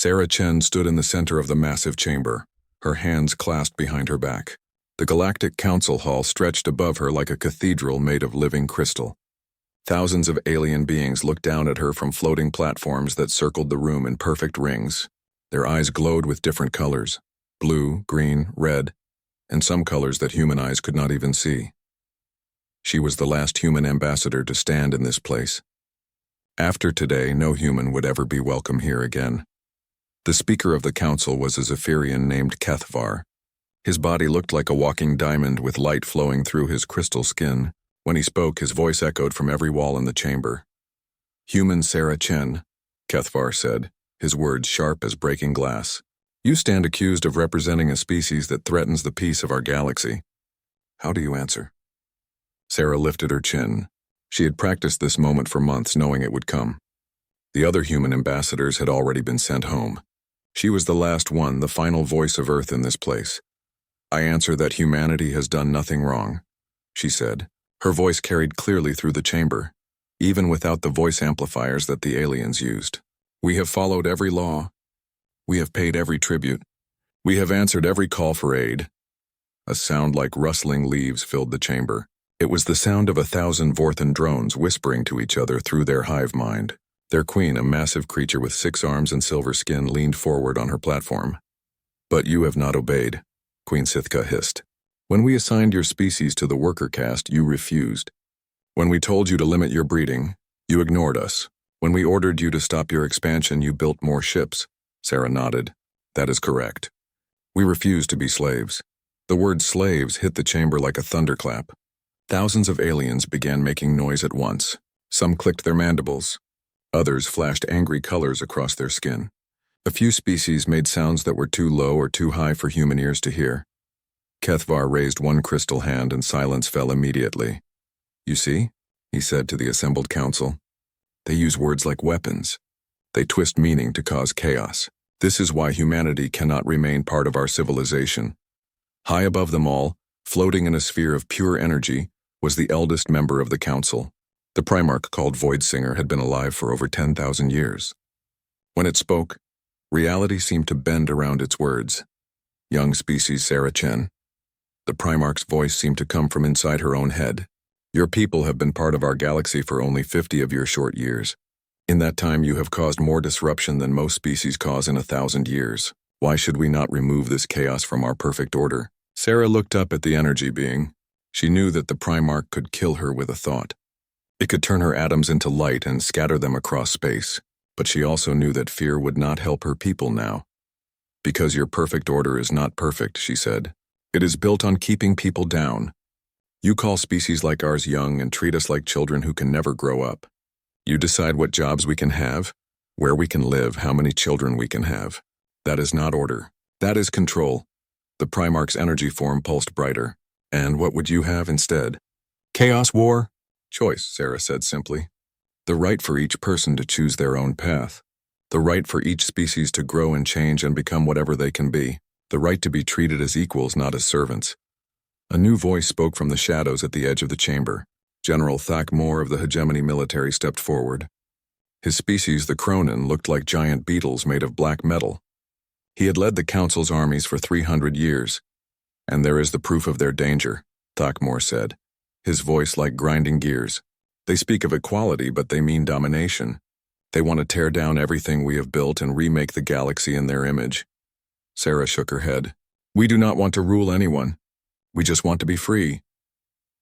Sarah Chen stood in the center of the massive chamber, her hands clasped behind her back. The Galactic Council Hall stretched above her like a cathedral made of living crystal. Thousands of alien beings looked down at her from floating platforms that circled the room in perfect rings. Their eyes glowed with different colors: blue, green, red, and some colors that human eyes could not even see. She was the last human ambassador to stand in this place. After today, no human would ever be welcome here again. The speaker of the council was a Zephyrian named Kethvar. His body looked like a walking diamond with light flowing through his crystal skin. When he spoke, his voice echoed from every wall in the chamber. "Human Sarah Chen," Kethvar said, his words sharp as breaking glass. "You stand accused of representing a species that threatens the peace of our galaxy. How do you answer?" Sarah lifted her chin. She had practiced this moment for months, knowing it would come. The other human ambassadors had already been sent home. She was the last one, the final voice of Earth in this place. "I answer that humanity has done nothing wrong," she said. Her voice carried clearly through the chamber, even without the voice amplifiers that the aliens used. "We have followed every law. We have paid every tribute. We have answered every call for aid." A sound like rustling leaves filled the chamber. It was the sound of 1,000 Vorthan drones whispering to each other through their hive mind. Their queen, a massive creature with 6 arms and silver skin, leaned forward on her platform. "But you have not obeyed," Queen Sithka hissed. "When we assigned your species to the worker caste, you refused. When we told you to limit your breeding, you ignored us. When we ordered you to stop your expansion, you built more ships." Sarah nodded. "That is correct. We refused to be slaves." The word slaves hit the chamber like a thunderclap. Thousands of aliens began making noise at once. Some clicked their mandibles. Others flashed angry colors across their skin. A few species made sounds that were too low or too high for human ears to hear. Kethvar raised one crystal hand and silence fell immediately. "You see," he said to the assembled council. "They use words like weapons. They twist meaning to cause chaos. This is why humanity cannot remain part of our civilization." High above them all, floating in a sphere of pure energy, was the eldest member of the council. The Primarch called Voidsinger had been alive for over 10,000 years. When it spoke, reality seemed to bend around its words. "Young species Sarah Chen." The Primarch's voice seemed to come from inside her own head. "Your people have been part of our galaxy for only 50 of your short years. In that time you have caused more disruption than most species cause in 1,000 years. Why should we not remove this chaos from our perfect order?" Sarah looked up at the energy being. She knew that the Primarch could kill her with a thought. It could turn her atoms into light and scatter them across space, but she also knew that fear would not help her people now. "Because your perfect order is not perfect," she said. "It is built on keeping people down. You call species like ours young and treat us like children who can never grow up. You decide what jobs we can have, where we can live, how many children we can have. That is not order. That is control." The Primarch's energy form pulsed brighter. "And what would you have instead?" "Chaos, war?" "Choice," Sarah said simply. "The right for each person to choose their own path. The right for each species to grow and change and become whatever they can be. The right to be treated as equals, not as servants." A new voice spoke from the shadows at the edge of the chamber. General Thak Moore of the Hegemony military stepped forward. His species, the Cronin, looked like giant beetles made of black metal. He had led the Council's armies for 300 years. "And there is the proof of their danger," Thakmore said, his voice like grinding gears. "They speak of equality, but they mean domination. They want to tear down everything we have built and remake the galaxy in their image." Sarah shook her head. "We do not want to rule anyone. We just want to be free."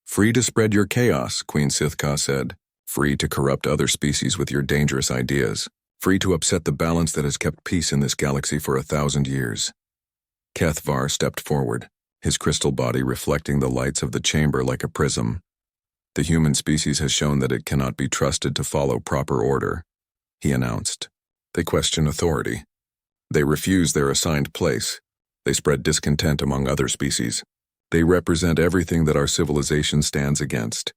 "Free to spread your chaos," Queen Sithka said. "Free to corrupt other species with your dangerous ideas. Free to upset the balance that has kept peace in this galaxy for 1,000 years." Kethvar stepped forward, his crystal body reflecting the lights of the chamber like a prism. "The human species has shown that it cannot be trusted to follow proper order," he announced. "They question authority. They refuse their assigned place. They spread discontent among other species. They represent everything that our civilization stands against."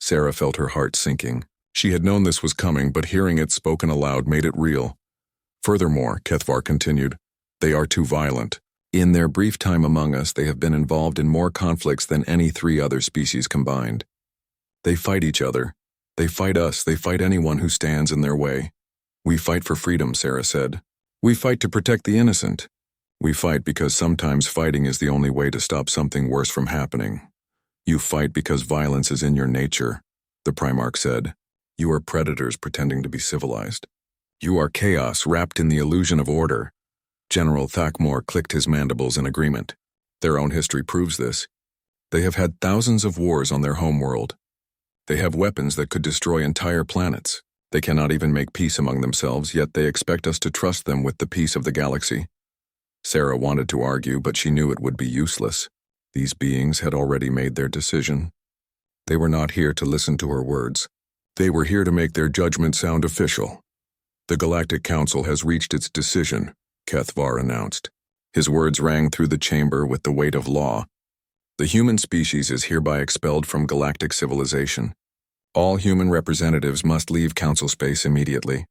Sarah felt her heart sinking. She had known this was coming, but hearing it spoken aloud made it real. "Furthermore," Kethvar continued, "they are too violent. In their brief time among us, they have been involved in more conflicts than any 3 other species combined. They fight each other. They fight us. They fight anyone who stands in their way." "We fight for freedom," Sarah said. We fight to protect the innocent. We fight because sometimes fighting is the only way to stop something worse from happening. You fight because violence is in your nature, the Primarch said. You are predators pretending to be civilized. You are chaos wrapped in the illusion of order. General Thakmor clicked his mandibles in agreement. Their own history proves this. They have had thousands of wars on their homeworld. They have weapons that could destroy entire planets. They cannot even make peace among themselves, yet they expect us to trust them with the peace of the galaxy. Sarah wanted to argue, but she knew it would be useless. These beings had already made their decision. They were not here to listen to her words. They were here to make their judgment sound official. The Galactic Council has reached its decision, Kethvar announced. His words rang through the chamber with the weight of law. The human species is hereby expelled from galactic civilization. All human representatives must leave Council space immediately.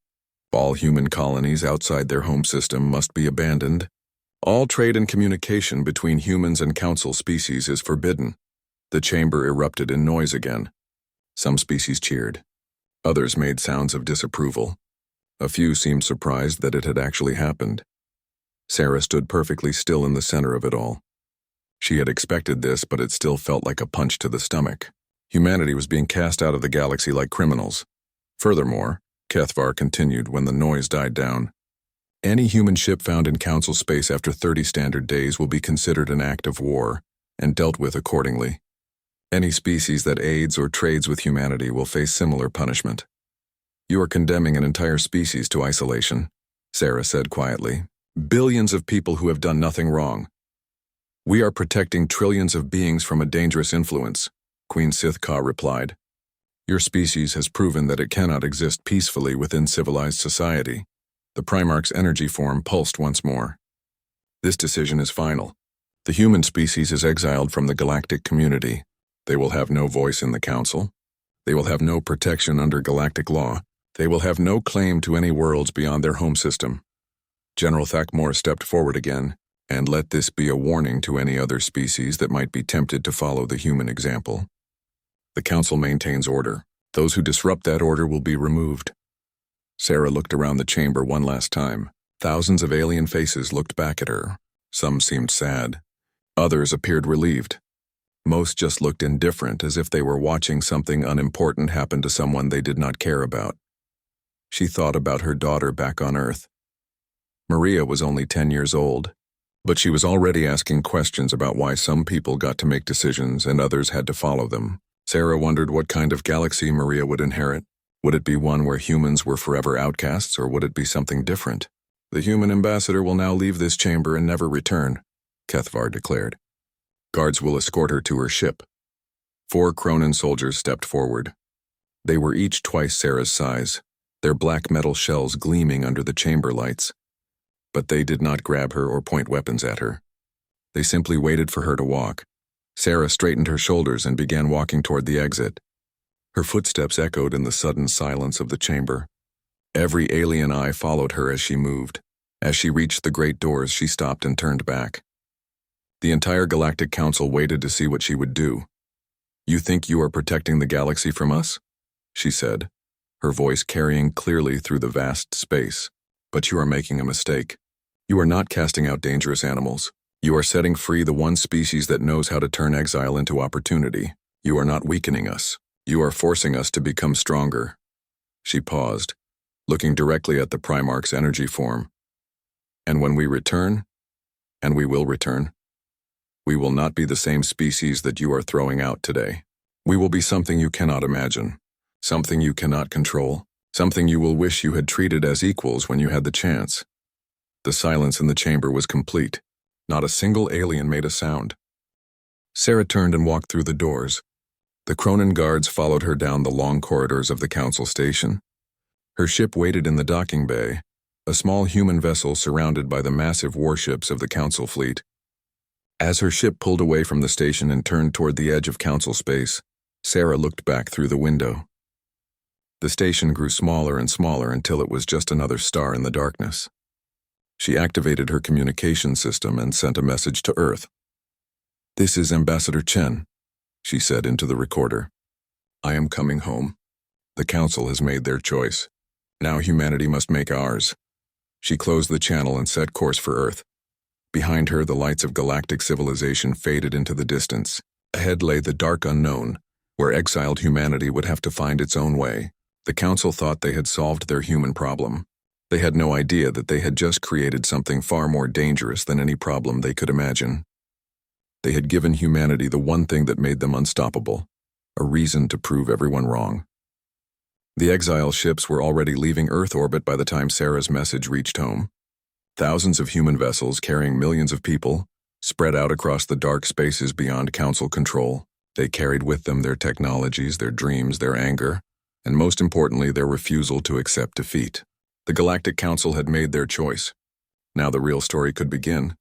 All human colonies outside their home system must be abandoned. All trade and communication between humans and Council species is forbidden. The chamber erupted in noise again. Some species cheered. Others made sounds of disapproval. A few seemed surprised that it had actually happened. Sarah stood perfectly still in the center of it all. She had expected this, but it still felt like a punch to the stomach. Humanity was being cast out of the galaxy like criminals. Furthermore, Kethvar continued when the noise died down, any human ship found in Council space after 30 standard days will be considered an act of war and dealt with accordingly. Any species that aids or trades with humanity will face similar punishment. You are condemning an entire species to isolation, Sarah said quietly. Billions of people who have done nothing wrong. We are protecting trillions of beings from a dangerous influence, Queen Sithka replied. Your species has proven that it cannot exist peacefully within civilized society. The Primarch's energy form pulsed once more. This decision is final. The human species is exiled from the galactic community. They will have no voice in the Council. They will have no protection under galactic law. They will have no claim to any worlds beyond their home system. General Thakmor stepped forward again, and let this be a warning to any other species that might be tempted to follow the human example. The Council maintains order. Those who disrupt that order will be removed. Sarah looked around the chamber one last time. Thousands of alien faces looked back at her. Some seemed sad. Others appeared relieved. Most just looked indifferent, as if they were watching something unimportant happen to someone they did not care about. She thought about her daughter back on Earth. Maria was only 10 years old, but she was already asking questions about why some people got to make decisions and others had to follow them. Sarah wondered what kind of galaxy Maria would inherit. Would it be one where humans were forever outcasts, or would it be something different? The human ambassador will now leave this chamber and never return, Kethvar declared. Guards will escort her to her ship. 4 Cronin soldiers stepped forward. They were each twice Sarah's size, their black metal shells gleaming under the chamber lights. But they did not grab her or point weapons at her. They simply waited for her to walk. Sarah straightened her shoulders and began walking toward the exit. Her footsteps echoed in the sudden silence of the chamber. Every alien eye followed her as she moved. As she reached the great doors, she stopped and turned back. The entire Galactic Council waited to see what she would do. You think you are protecting the galaxy from us? She said, her voice carrying clearly through the vast space. But you are making a mistake. You are not casting out dangerous animals. You are setting free the one species that knows how to turn exile into opportunity. You are not weakening us. You are forcing us to become stronger. She paused, looking directly at the Primarch's energy form. And when we return, and we will return, we will not be the same species that you are throwing out today. We will be something you cannot imagine, something you cannot control, something you will wish you had treated as equals when you had the chance. The silence in the chamber was complete. Not a single alien made a sound. Sarah turned and walked through the doors. The Cronin guards followed her down the long corridors of the Council station. Her ship waited in the docking bay, a small human vessel surrounded by the massive warships of the Council fleet. As her ship pulled away from the station and turned toward the edge of Council space, Sarah looked back through the window. The station grew smaller and smaller until it was just another star in the darkness. She activated her communication system and sent a message to Earth. This is Ambassador Chen, she said into the recorder. I am coming home. The Council has made their choice. Now humanity must make ours. She closed the channel and set course for Earth. Behind her, the lights of galactic civilization faded into the distance. Ahead lay the dark unknown, where exiled humanity would have to find its own way. The Council thought they had solved their human problem. They had no idea that they had just created something far more dangerous than any problem they could imagine. They had given humanity the one thing that made them unstoppable, a reason to prove everyone wrong. The exile ships were already leaving Earth orbit by the time Sarah's message reached home. Thousands of human vessels carrying millions of people, spread out across the dark spaces beyond Council control. They carried with them their technologies, their dreams, their anger, and most importantly, their refusal to accept defeat. The Galactic Council had made their choice. Now the real story could begin.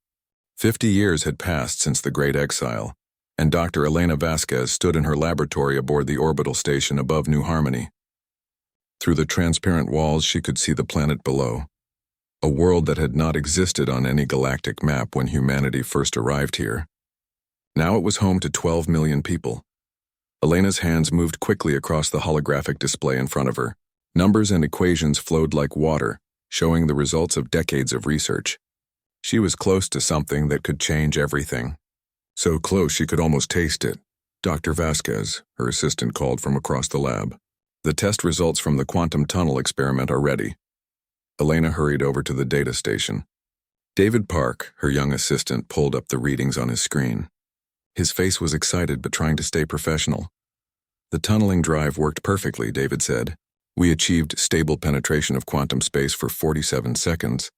50 years had passed since the Great Exile, and Dr. Elena Vasquez stood in her laboratory aboard the orbital station above New Harmony. Through the transparent walls, she could see the planet below, a world that had not existed on any galactic map when humanity first arrived here. Now it was home to 12 million people. Elena's hands moved quickly across the holographic display in front of her. Numbers and equations flowed like water, showing the results of decades of research. She was close to something that could change everything. So close she could almost taste it. Dr. Vasquez, her assistant, called from across the lab. The test results from the quantum tunnel experiment are ready. Elena hurried over to the data station. David Park, her young assistant, pulled up the readings on his screen. His face was excited but trying to stay professional. The tunneling drive worked perfectly, David said. We achieved stable penetration of quantum space for 47 seconds.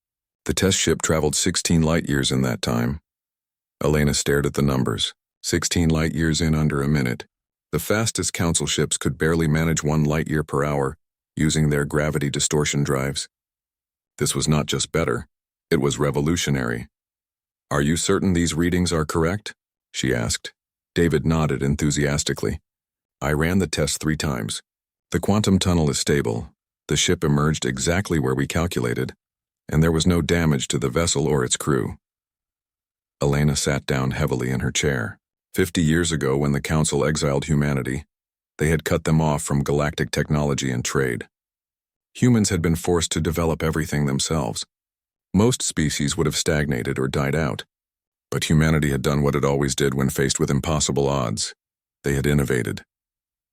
The test ship traveled 16 light-years in that time. Elena stared at the numbers. 16 light-years in under a minute. The fastest Council ships could barely manage 1 light-year per hour, using their gravity distortion drives. This was not just better, it was revolutionary. Are you certain these readings are correct? She asked. David nodded enthusiastically. I ran the test 3 times. The quantum tunnel is stable. The ship emerged exactly where we calculated, and there was no damage to the vessel or its crew. Elena sat down heavily in her chair. 50 years ago, when the Council exiled humanity, they had cut them off from galactic technology and trade. Humans had been forced to develop everything themselves. Most species would have stagnated or died out. But humanity had done what it always did when faced with impossible odds. They had innovated.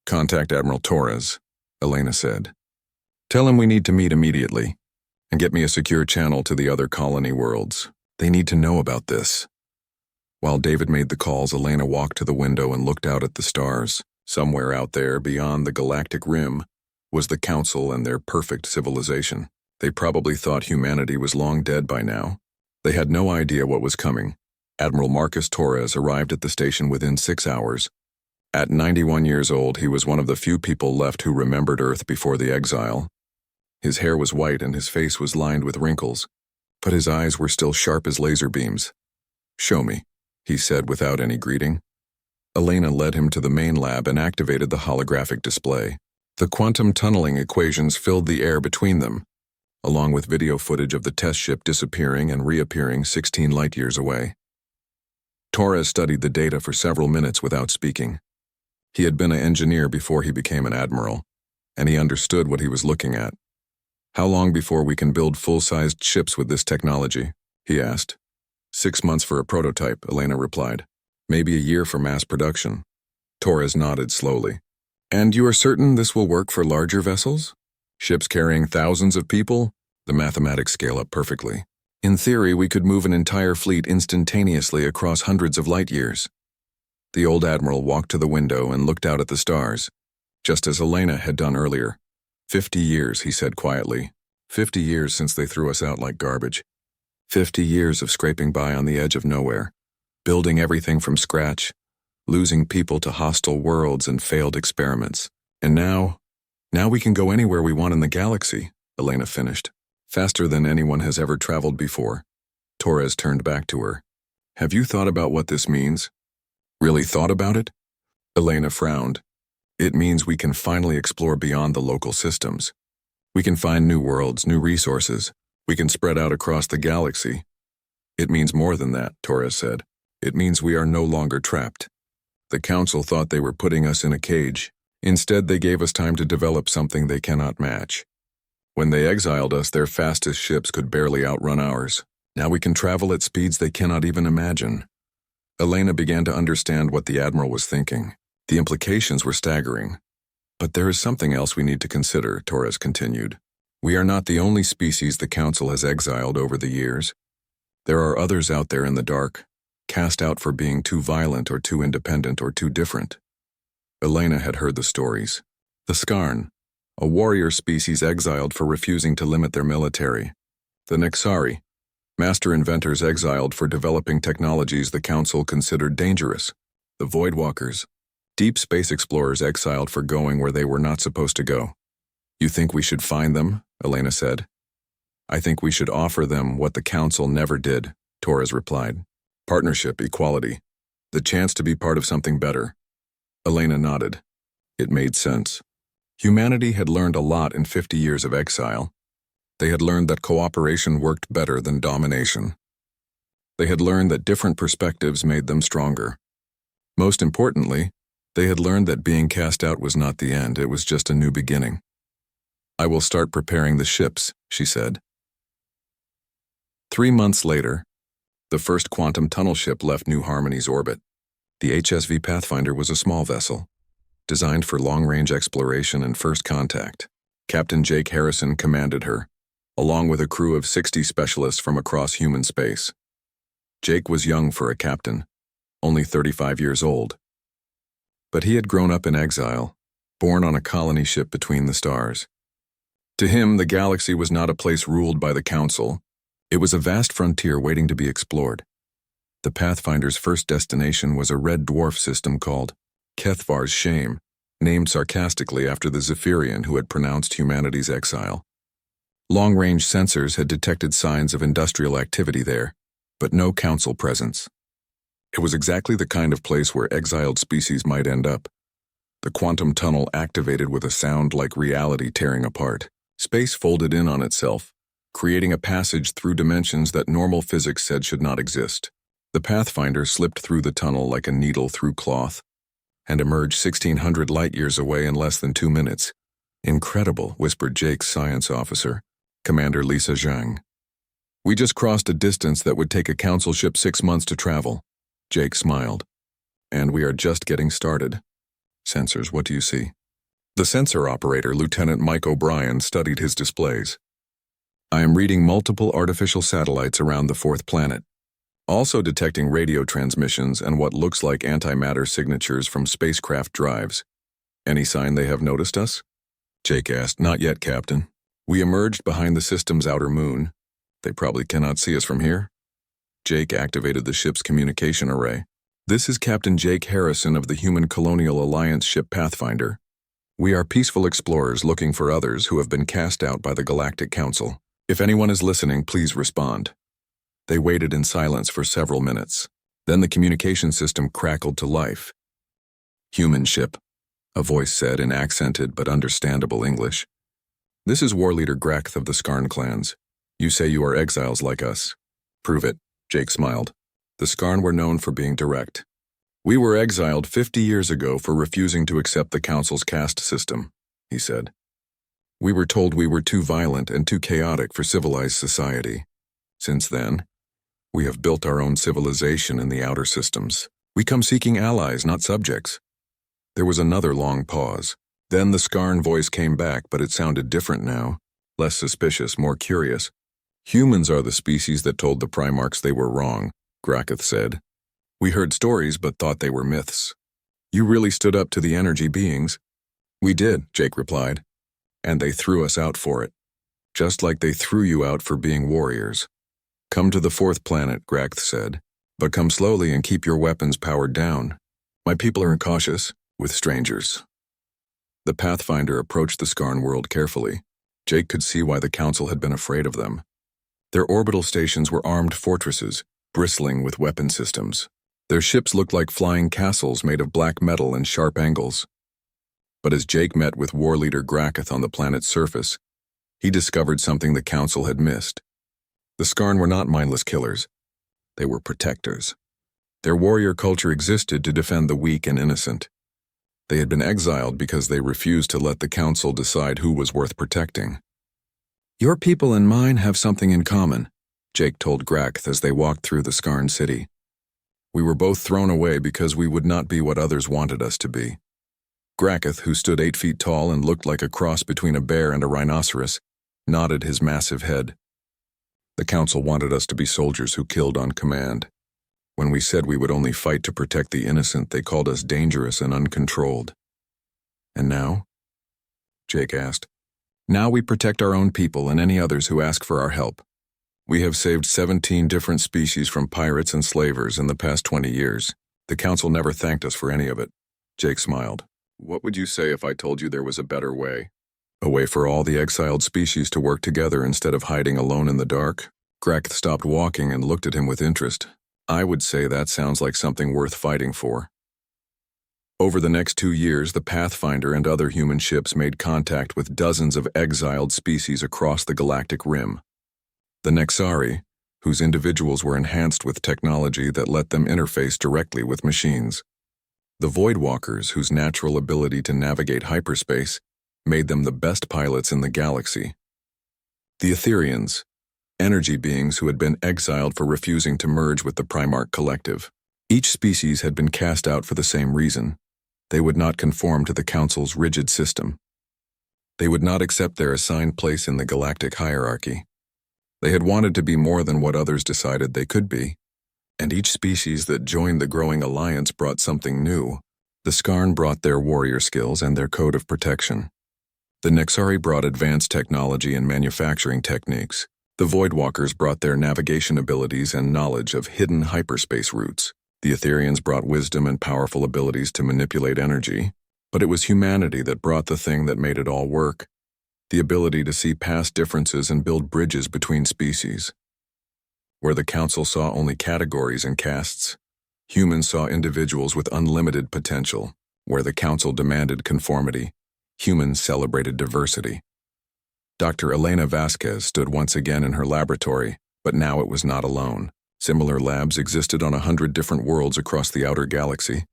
Contact Admiral Torres, Elena said. Tell him we need to meet immediately, and get me a secure channel to the other colony worlds. They need to know about this. While David made the calls, Elena walked to the window and looked out at the stars. Somewhere out there, beyond the galactic rim, was the Council and their perfect civilization. They probably thought humanity was long dead by now. They had no idea what was coming. Admiral Marcus Torres arrived at the station within 6 hours. At 91 years old, he was one of the few people left who remembered Earth before the exile. His hair was white and his face was lined with wrinkles, but his eyes were still sharp as laser beams. Show me, he said without any greeting. Elena led him to the main lab and activated the holographic display. The quantum tunneling equations filled the air between them, along with video footage of the test ship disappearing and reappearing 16 light-years away. Torres studied the data for several minutes without speaking. He had been an engineer before he became an admiral, and he understood what he was looking at. How long before we can build full-sized ships with this technology? He asked. 6 months for a prototype, Elena replied. Maybe a year for mass production. Torres nodded slowly. And you are certain this will work for larger vessels? Ships carrying thousands of people? The mathematics scale up perfectly. In theory, we could move an entire fleet instantaneously across hundreds of light-years. The old admiral walked to the window and looked out at the stars, just as Elena had done earlier. 50 years, he said quietly. 50 years since they threw us out like garbage. 50 years of scraping by on the edge of nowhere, building everything from scratch, losing people to hostile worlds and failed experiments. And now we can go anywhere we want in the galaxy, Elena finished. Faster than anyone has ever traveled before. Torres turned back to her. Have you thought about what this means? Really thought about it? Elena frowned. It means we can finally explore beyond the local systems. We can find new worlds, new resources. We can spread out across the galaxy. It means more than that, Torres said. It means we are no longer trapped. The Council thought they were putting us in a cage. Instead, they gave us time to develop something they cannot match. When they exiled us, their fastest ships could barely outrun ours. Now we can travel at speeds they cannot even imagine. Elena began to understand what the Admiral was thinking. The implications were staggering. But there is something else we need to consider, Torres continued. We are not the only species the Council has exiled over the years. There are others out there in the dark, cast out for being too violent or too independent or too different. Elena had heard the stories. The Skarn, a warrior species exiled for refusing to limit their military. The Nexari, master inventors exiled for developing technologies the Council considered dangerous. The Voidwalkers, deep space explorers exiled for going where they were not supposed to go. You think we should find them? Elena said. I think we should offer them what the Council never did, Torres replied. Partnership, equality, the chance to be part of something better. Elena nodded. It made sense. Humanity had learned a lot in 50 years of exile. They had learned that cooperation worked better than domination. They had learned that different perspectives made them stronger. Most importantly, they had learned that being cast out was not the end, it was just a new beginning. I will start preparing the ships, she said. 3 months later, the first quantum tunnel ship left New Harmony's orbit. The HSV Pathfinder was a small vessel, designed for long-range exploration and first contact. Captain Jake Harrison commanded her, along with a crew of 60 specialists from across human space. Jake was young for a captain, only 35 years old. But he had grown up in exile, born on a colony ship between the stars. To him, the galaxy was not a place ruled by the Council. It was a vast frontier waiting to be explored. The Pathfinder's first destination was a red dwarf system called Kethvar's Shame, named sarcastically after the Zephyrian who had pronounced humanity's exile. Long-range sensors had detected signs of industrial activity there, but no Council presence. It was exactly the kind of place where exiled species might end up. The quantum tunnel activated with a sound like reality tearing apart. Space folded in on itself, creating a passage through dimensions that normal physics said should not exist. The Pathfinder slipped through the tunnel like a needle through cloth, and emerged 1,600 light-years away in less than 2 minutes. Incredible, whispered Jake's science officer, Commander Lisa Zhang. We just crossed a distance that would take a Council ship 6 months to travel. Jake smiled. And we are just getting started. Sensors, what do you see? The sensor operator, Lieutenant Mike O'Brien, studied his displays. I am reading multiple artificial satellites around the 4th planet, also detecting radio transmissions and what looks like antimatter signatures from spacecraft drives. Any sign they have noticed us? Jake asked. Not yet, Captain. We emerged behind the system's outer moon. They probably cannot see us from here. Jake activated the ship's communication array. This is Captain Jake Harrison of the Human Colonial Alliance ship Pathfinder. We are peaceful explorers looking for others who have been cast out by the Galactic Council. If anyone is listening, please respond. They waited in silence for several minutes. Then the communication system crackled to life. Human ship, a voice said in accented but understandable English. This is War Leader Grakth of the Skarn clans. You say you are exiles like us. Prove it, Jake smiled. The Skarn were known for being direct. We were exiled 50 years ago for refusing to accept the Council's caste system, he said. We were told we were too violent and too chaotic for civilized society. Since then, we have built our own civilization in the outer systems. We come seeking allies, not subjects. There was another long pause. Then the Skarn voice came back, but it sounded different now, less suspicious, more curious. Humans are the species that told the Primarchs they were wrong, Grakth said. We heard stories but thought they were myths. You really stood up to the energy beings. We did, Jake replied. And they threw us out for it. Just like they threw you out for being warriors. Come to the 4th planet, Grakth said. But come slowly and keep your weapons powered down. My people are cautious, with strangers. The Pathfinder approached the Skarn world carefully. Jake could see why the Council had been afraid of them. Their orbital stations were armed fortresses, bristling with weapon systems. Their ships looked like flying castles made of black metal and sharp angles. But as Jake met with War Leader Grakth on the planet's surface, he discovered something the Council had missed. The Skarn were not mindless killers. They were protectors. Their warrior culture existed to defend the weak and innocent. They had been exiled because they refused to let the Council decide who was worth protecting. Your people and mine have something in common, Jake told Grath as they walked through the Skarn city. We were both thrown away because we would not be what others wanted us to be. Grath, who stood 8 feet tall and looked like a cross between a bear and a rhinoceros, nodded his massive head. The council wanted us to be soldiers who killed on command. When we said we would only fight to protect the innocent, they called us dangerous and uncontrolled. And now? Jake asked. Now we protect our own people and any others who ask for our help. We have saved 17 different species from pirates and slavers in the past 20 years. The council never thanked us for any of it. Jake smiled. What would you say if I told you there was a better way? A way for all the exiled species to work together instead of hiding alone in the dark? Grath stopped walking and looked at him with interest. I would say that sounds like something worth fighting for. Over the next 2 years, the Pathfinder and other human ships made contact with dozens of exiled species across the galactic rim. The Nexari, whose individuals were enhanced with technology that let them interface directly with machines. The Voidwalkers, whose natural ability to navigate hyperspace made them the best pilots in the galaxy. The Etherians, energy beings who had been exiled for refusing to merge with the Primarch Collective. Each species had been cast out for the same reason. They would not conform to the Council's rigid system. They would not accept their assigned place in the galactic hierarchy. They had wanted to be more than what others decided they could be. And each species that joined the growing alliance brought something new. The Skarn brought their warrior skills and their code of protection. The Nexari brought advanced technology and manufacturing techniques. The Voidwalkers brought their navigation abilities and knowledge of hidden hyperspace routes. The Etherians brought wisdom and powerful abilities to manipulate energy. But it was humanity that brought the thing that made it all work. The ability to see past differences and build bridges between species. Where the Council saw only categories and castes, humans saw individuals with unlimited potential. Where the Council demanded conformity, humans celebrated diversity. Dr. Elena Vasquez stood once again in her laboratory, but now it was not alone. Similar labs existed on 100 different worlds across the outer galaxy,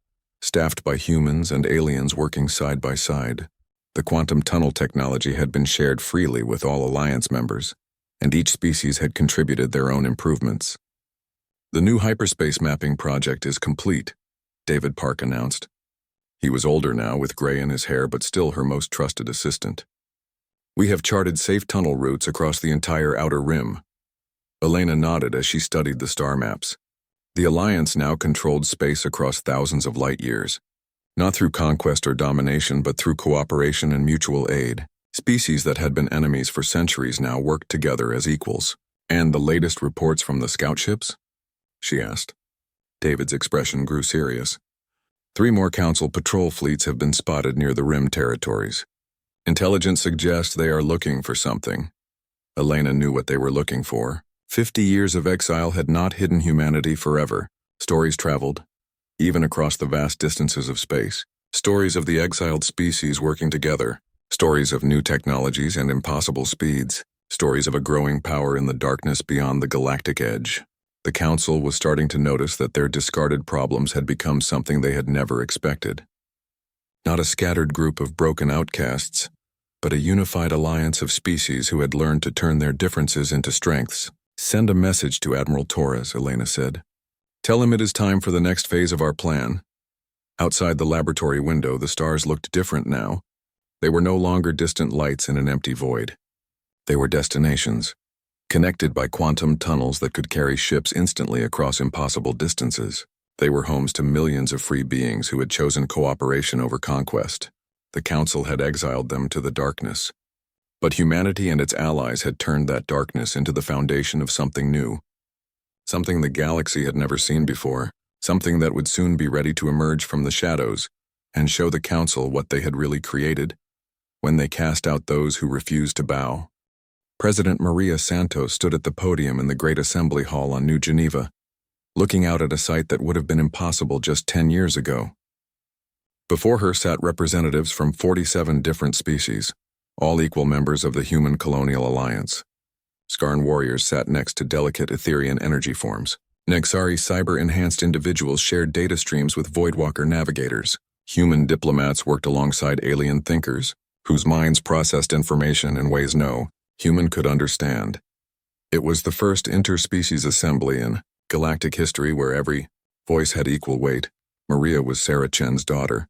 staffed by humans and aliens working side by side. The quantum tunnel technology had been shared freely with all Alliance members, and each species had contributed their own improvements. The new hyperspace mapping project is complete, David Park announced. He was older now, with gray in his hair, but still her most trusted assistant. We have charted safe tunnel routes across the entire outer rim. Elena nodded as she studied the star maps. The Alliance now controlled space across thousands of light years. Not through conquest or domination, but through cooperation and mutual aid. Species that had been enemies for centuries now worked together as equals. And the latest reports from the scout ships? She asked. David's expression grew serious. 3 more Council patrol fleets have been spotted near the rim territories. Intelligence suggests they are looking for something. Elena knew what they were looking for. 50 years of exile had not hidden humanity forever. Stories traveled, even across the vast distances of space. Stories of the exiled species working together. Stories of new technologies and impossible speeds. Stories of a growing power in the darkness beyond the galactic edge. The Council was starting to notice that their discarded problems had become something they had never expected. Not a scattered group of broken outcasts, but a unified alliance of species who had learned to turn their differences into strengths. Send a message to Admiral Torres, Elena said. Tell him it is time for the next phase of our plan. Outside the laboratory window, the stars looked different now. They were no longer distant lights in an empty void. They were destinations, connected by quantum tunnels that could carry ships instantly across impossible distances. They were homes to millions of free beings who had chosen cooperation over conquest. The Council had exiled them to the darkness. But humanity and its allies had turned that darkness into the foundation of something new. Something the galaxy had never seen before. Something that would soon be ready to emerge from the shadows and show the Council what they had really created when they cast out those who refused to bow. President Maria Santos stood at the podium in the Great Assembly Hall on New Geneva, looking out at a sight that would have been impossible just 10 years ago. Before her sat representatives from 47 different species, all equal members of the Human Colonial Alliance. Skarn warriors sat next to delicate Etherian energy forms. Nexari cyber-enhanced individuals shared data streams with Voidwalker navigators. Human diplomats worked alongside alien thinkers, whose minds processed information in ways no human could understand. It was the first interspecies assembly in galactic history where every voice had equal weight. Maria was Sarah Chen's daughter,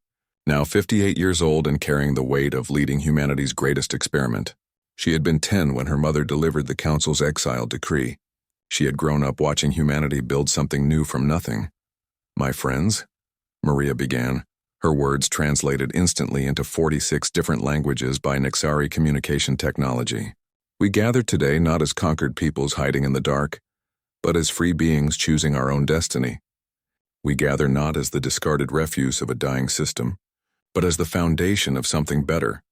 now 58 years old and carrying the weight of leading humanity's greatest experiment. She had been 10 when her mother delivered the Council's exile decree. She had grown up watching humanity build something new from nothing. "My friends," Maria began, her words translated instantly into 46 different languages by Nexari communication technology. "We gather today not as conquered peoples hiding in the dark, but as free beings choosing our own destiny. We gather not as the discarded refuse of a dying system, but as the foundation of something better."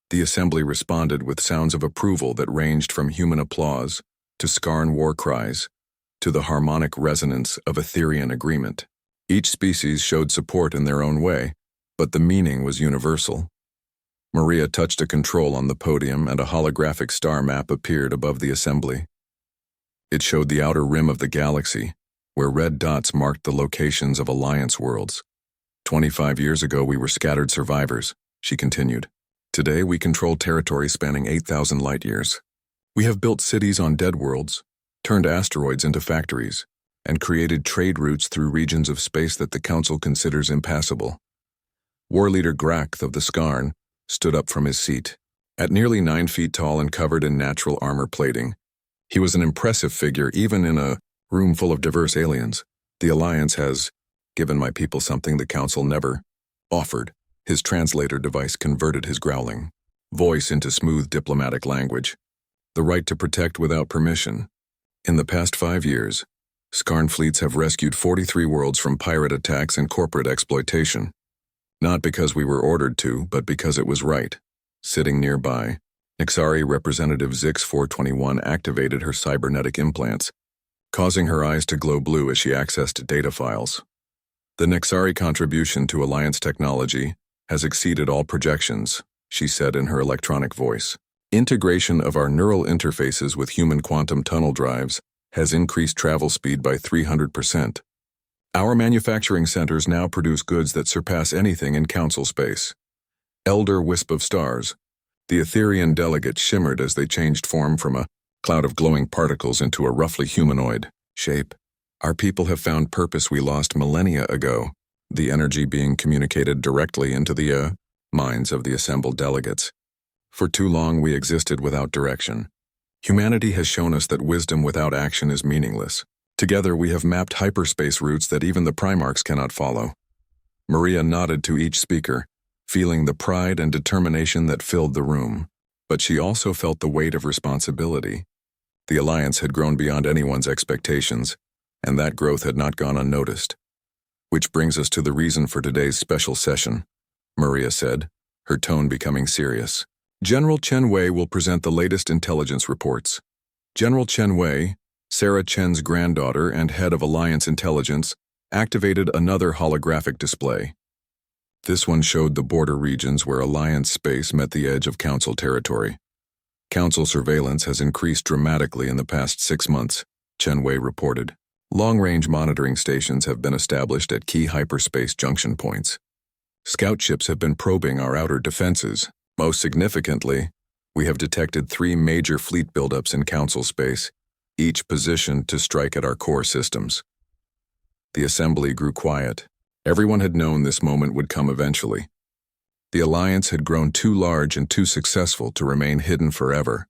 The assembly responded with sounds of approval that ranged from human applause to Skarn war cries to the harmonic resonance of Etherian agreement. Each species showed support in their own way, but the meaning was universal. Maria touched a control on the podium and a holographic star map appeared above the assembly. It showed the outer rim of the galaxy, where red dots marked the locations of Alliance worlds. 25 years ago we were scattered survivors, she continued. Today we control territory spanning 8,000 light years. We have built cities on dead worlds, turned asteroids into factories, and created trade routes through regions of space that the Council considers impassable. War Leader Grakth of the Skarn stood up from his seat. At nearly 9 feet tall and covered in natural armor plating, he was an impressive figure even in a room full of diverse aliens. "The Alliance has given my people something the Council never offered." His translator device converted his growling voice into smooth diplomatic language. "The right to protect without permission. In the past 5 years, Skarn fleets have rescued 43 worlds from pirate attacks and corporate exploitation. Not because we were ordered to, but because it was right." Sitting nearby, Nexari Representative Zix 421 activated her cybernetic implants, causing her eyes to glow blue as she accessed data files. "The Nexari contribution to Alliance technology has exceeded all projections," she said in her electronic voice. "Integration of our neural interfaces with human quantum tunnel drives has increased travel speed by 300%. Our manufacturing centers now produce goods that surpass anything in Council space." Elder Wisp of Stars. The Etherian delegate shimmered as they changed form from a cloud of glowing particles into a roughly humanoid shape. "Our people have found purpose we lost millennia ago," the energy being communicated directly into the minds of the assembled delegates. "For too long we existed without direction. Humanity has shown us that wisdom without action is meaningless. Together we have mapped hyperspace routes that even the Primarchs cannot follow." Maria nodded to each speaker, feeling the pride and determination that filled the room. But she also felt the weight of responsibility. The Alliance had grown beyond anyone's expectations, and that growth had not gone unnoticed. "Which brings us to the reason for today's special session," Maria said, her tone becoming serious. "General Chen Wei will present the latest intelligence reports." General Chen Wei, Sarah Chen's granddaughter and head of Alliance Intelligence, activated another holographic display. This one showed the border regions where Alliance space met the edge of Council territory. "Council surveillance has increased dramatically in the past 6 months," Chen Wei reported. "Long-range monitoring stations have been established at key hyperspace junction points. Scout ships have been probing our outer defenses. Most significantly, we have detected 3 major fleet buildups in Council space, each positioned to strike at our core systems." The assembly grew quiet. Everyone had known this moment would come eventually. The Alliance had grown too large and too successful to remain hidden forever.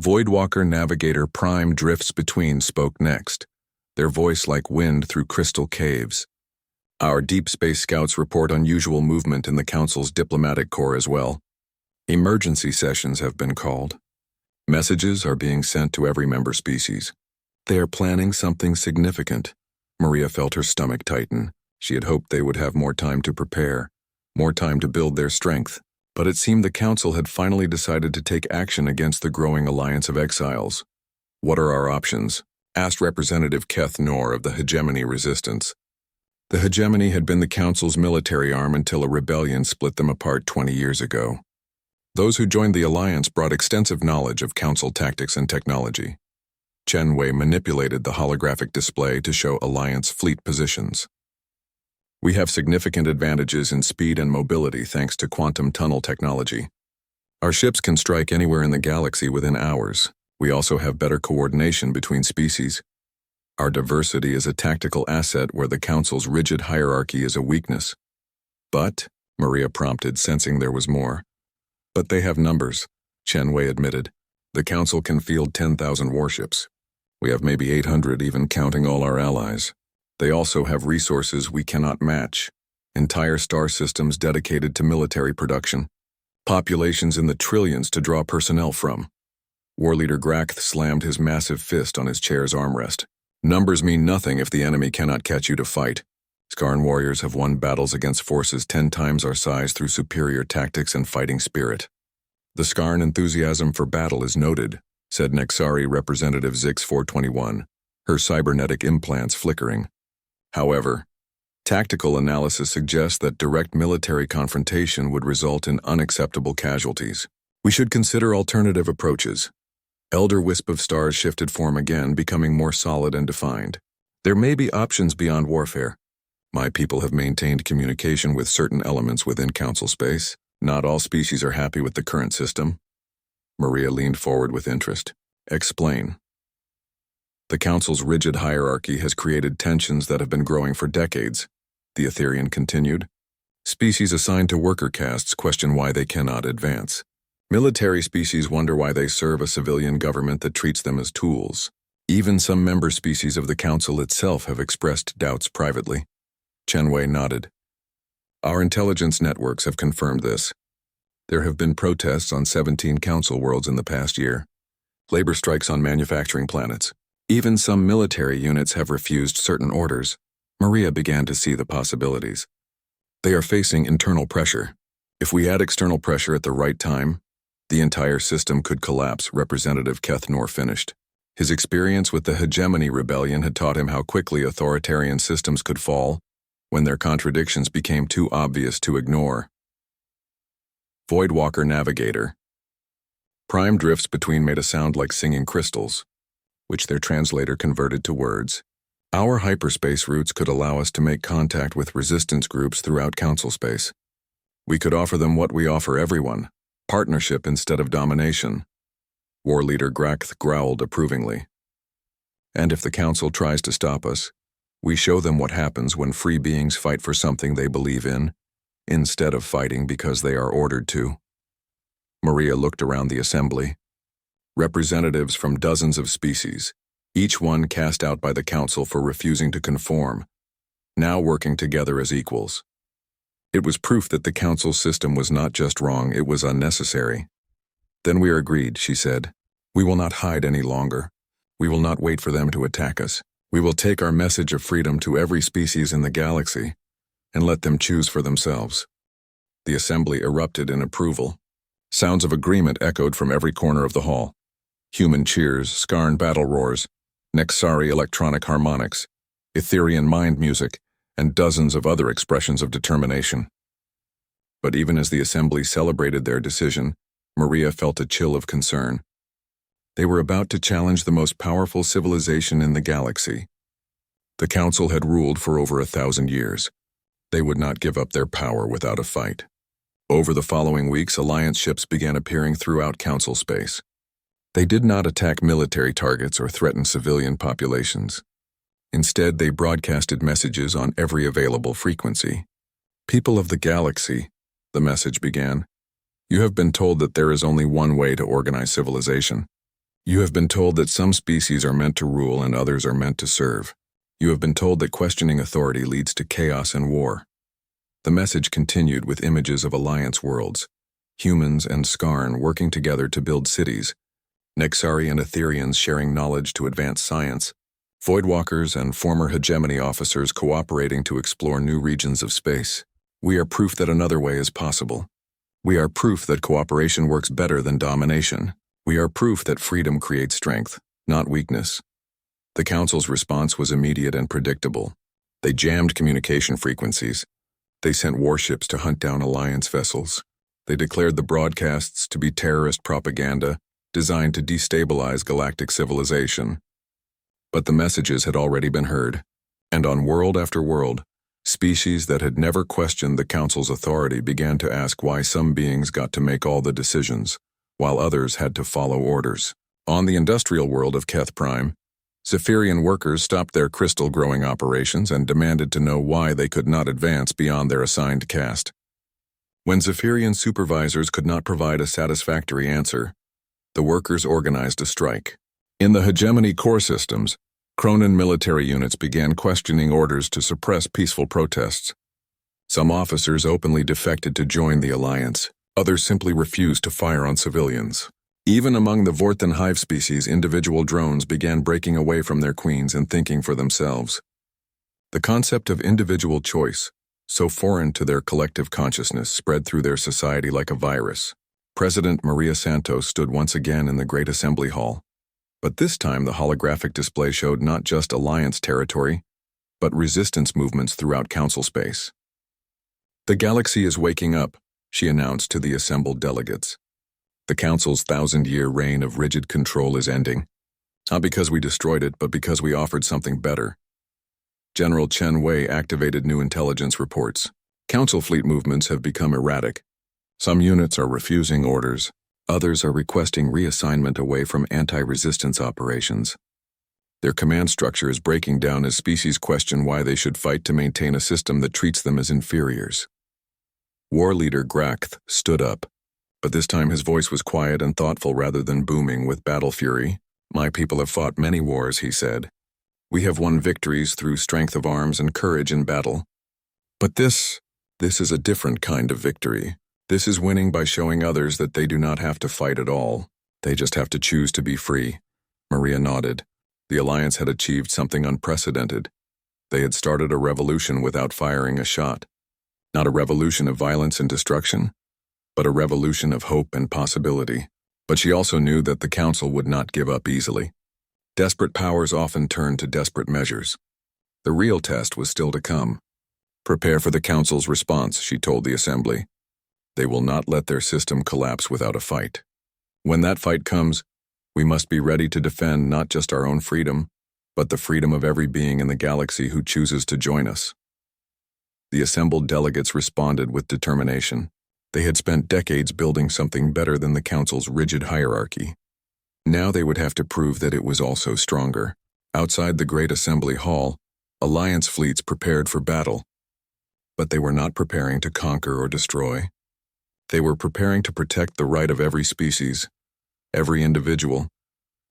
Voidwalker Navigator Prime Drifts Between spoke next, their voice like wind through crystal caves. "Our deep space scouts report unusual movement in the Council's diplomatic corps as well. Emergency sessions have been called. Messages are being sent to every member species. They are planning something significant." Maria felt her stomach tighten. She had hoped they would have more time to prepare, more time to build their strength. But it seemed the Council had finally decided to take action against the growing alliance of exiles. "What are our options?" asked Representative Keth Nor of the Hegemony Resistance. The Hegemony had been the Council's military arm until a rebellion split them apart 20 years ago. Those who joined the alliance brought extensive knowledge of Council tactics and technology. Chen Wei manipulated the holographic display to show alliance fleet positions. "We have significant advantages in speed and mobility thanks to quantum tunnel technology. Our ships can strike anywhere in the galaxy within hours. We also have better coordination between species. Our diversity is a tactical asset where the Council's rigid hierarchy is a weakness. But, Maria prompted, sensing there was more. But they have numbers, Chen Wei admitted. The Council can field 10,000 warships. We have maybe 800, even counting all our allies. They also have resources we cannot match. Entire star systems dedicated to military production. Populations in the trillions to draw personnel from. War Leader Grakth slammed his massive fist on his chair's armrest. Numbers mean nothing if the enemy cannot catch you to fight. Skarn warriors have won battles against forces 10 times our size through superior tactics and fighting spirit. The Skarn enthusiasm for battle is noted, said Nexari Representative Zix 421, her cybernetic implants flickering. However, tactical analysis suggests that direct military confrontation would result in unacceptable casualties. We should consider alternative approaches. Elder Wisp of Stars shifted form again, becoming more solid and defined. There may be options beyond warfare. My people have maintained communication with certain elements within Council space. Not all species are happy with the current system. Maria leaned forward with interest. Explain. The Council's rigid hierarchy has created tensions that have been growing for decades, the Etherean continued. Species assigned to worker castes question why they cannot advance. Military species wonder why they serve a civilian government that treats them as tools. Even some member species of the Council itself have expressed doubts privately. Chen Wei nodded. Our intelligence networks have confirmed this. There have been protests on 17 Council worlds in the past year. Labor strikes on manufacturing planets. Even some military units have refused certain orders. Maria began to see the possibilities. They are facing internal pressure. If we add external pressure at the right time, the entire system could collapse, Representative Keth Nor finished. His experience with the Hegemony Rebellion had taught him how quickly authoritarian systems could fall when their contradictions became too obvious to ignore. Voidwalker Navigator. Prime drifts between made a sound like singing crystals, which their translator converted to words. Our hyperspace routes could allow us to make contact with resistance groups throughout Council space. We could offer them what we offer everyone, partnership instead of domination. War Leader Grakth growled approvingly. And if the Council tries to stop us, we show them what happens when free beings fight for something they believe in, instead of fighting because they are ordered to. Maria looked around the assembly. Representatives from dozens of species, each one cast out by the Council for refusing to conform, now working together as equals. It was proof that the Council's system was not just wrong, it was unnecessary. Then we are agreed, she said. We will not hide any longer. We will not wait for them to attack us. We will take our message of freedom to every species in the galaxy and let them choose for themselves. The assembly erupted in approval. Sounds of agreement echoed from every corner of the hall. Human cheers, Skarn battle roars, Nexari electronic harmonics, Etherean mind music, and dozens of other expressions of determination. But even as the assembly celebrated their decision, Maria felt a chill of concern. They were about to challenge the most powerful civilization in the galaxy. The Council had ruled for over 1,000 years. They would not give up their power without a fight. Over the following weeks, Alliance ships began appearing throughout Council space. They did not attack military targets or threaten civilian populations. Instead, they broadcasted messages on every available frequency. People of the galaxy, the message began. You have been told that there is only one way to organize civilization. You have been told that some species are meant to rule and others are meant to serve. You have been told that questioning authority leads to chaos and war. The message continued with images of Alliance worlds, humans and Skarn working together to build cities, Nexari and Ethereans sharing knowledge to advance science, Voidwalkers and former hegemony officers cooperating to explore new regions of space. We are proof that another way is possible. We are proof that cooperation works better than domination. We are proof that freedom creates strength, not weakness. The Council's response was immediate and predictable. They jammed communication frequencies. They sent warships to hunt down Alliance vessels. They declared the broadcasts to be terrorist propaganda designed to destabilize galactic civilization. But the messages had already been heard, and on world after world, Species that had never questioned the Council's authority began to ask why some beings got to make all the decisions, while others had to follow orders. On the industrial world of Keth Prime, Zephyrian workers stopped their crystal growing operations and demanded to know why they could not advance beyond their assigned caste. When Zephyrian supervisors could not provide a satisfactory answer, the workers organized a strike. In the hegemony core systems, Cronin military units began questioning orders to suppress peaceful protests. Some officers openly defected to join the alliance. Others simply refused to fire on civilians. Even among the Vorthan hive species, individual drones began breaking away from their queens and thinking for themselves. The concept of individual choice, so foreign to their collective consciousness, spread through their society like a virus. President Maria Santos stood once again in the Great Assembly Hall. But this time the holographic display showed not just Alliance territory, but resistance movements throughout Council space. "The galaxy is waking up," she announced to the assembled delegates. "The Council's 1,000-year reign of rigid control is ending. Not because we destroyed it, but because we offered something better." General Chen Wei activated new intelligence reports. Council fleet movements have become erratic. Some units are refusing orders. Others are requesting reassignment away from anti-resistance operations. Their command structure is breaking down as species question why they should fight to maintain a system that treats them as inferiors. War leader Grakth stood up, but this time his voice was quiet and thoughtful rather than booming with battle fury. "My people have fought many wars," he said. "We have won victories through strength of arms and courage in battle. But this is a different kind of victory. This is winning by showing others that they do not have to fight at all. They just have to choose to be free." Maria nodded. The Alliance had achieved something unprecedented. They had started a revolution without firing a shot. Not a revolution of violence and destruction, but a revolution of hope and possibility. But she also knew that the Council would not give up easily. Desperate powers often turn to desperate measures. The real test was still to come. "Prepare for the Council's response," she told the Assembly. "They will not let their system collapse without a fight. When that fight comes, we must be ready to defend not just our own freedom, but the freedom of every being in the galaxy who chooses to join us." The assembled delegates responded with determination. They had spent decades building something better than the Council's rigid hierarchy. Now they would have to prove that it was also stronger. Outside the Great Assembly Hall, Alliance fleets prepared for battle. But they were not preparing to conquer or destroy. They were preparing to protect the right of every species, every individual,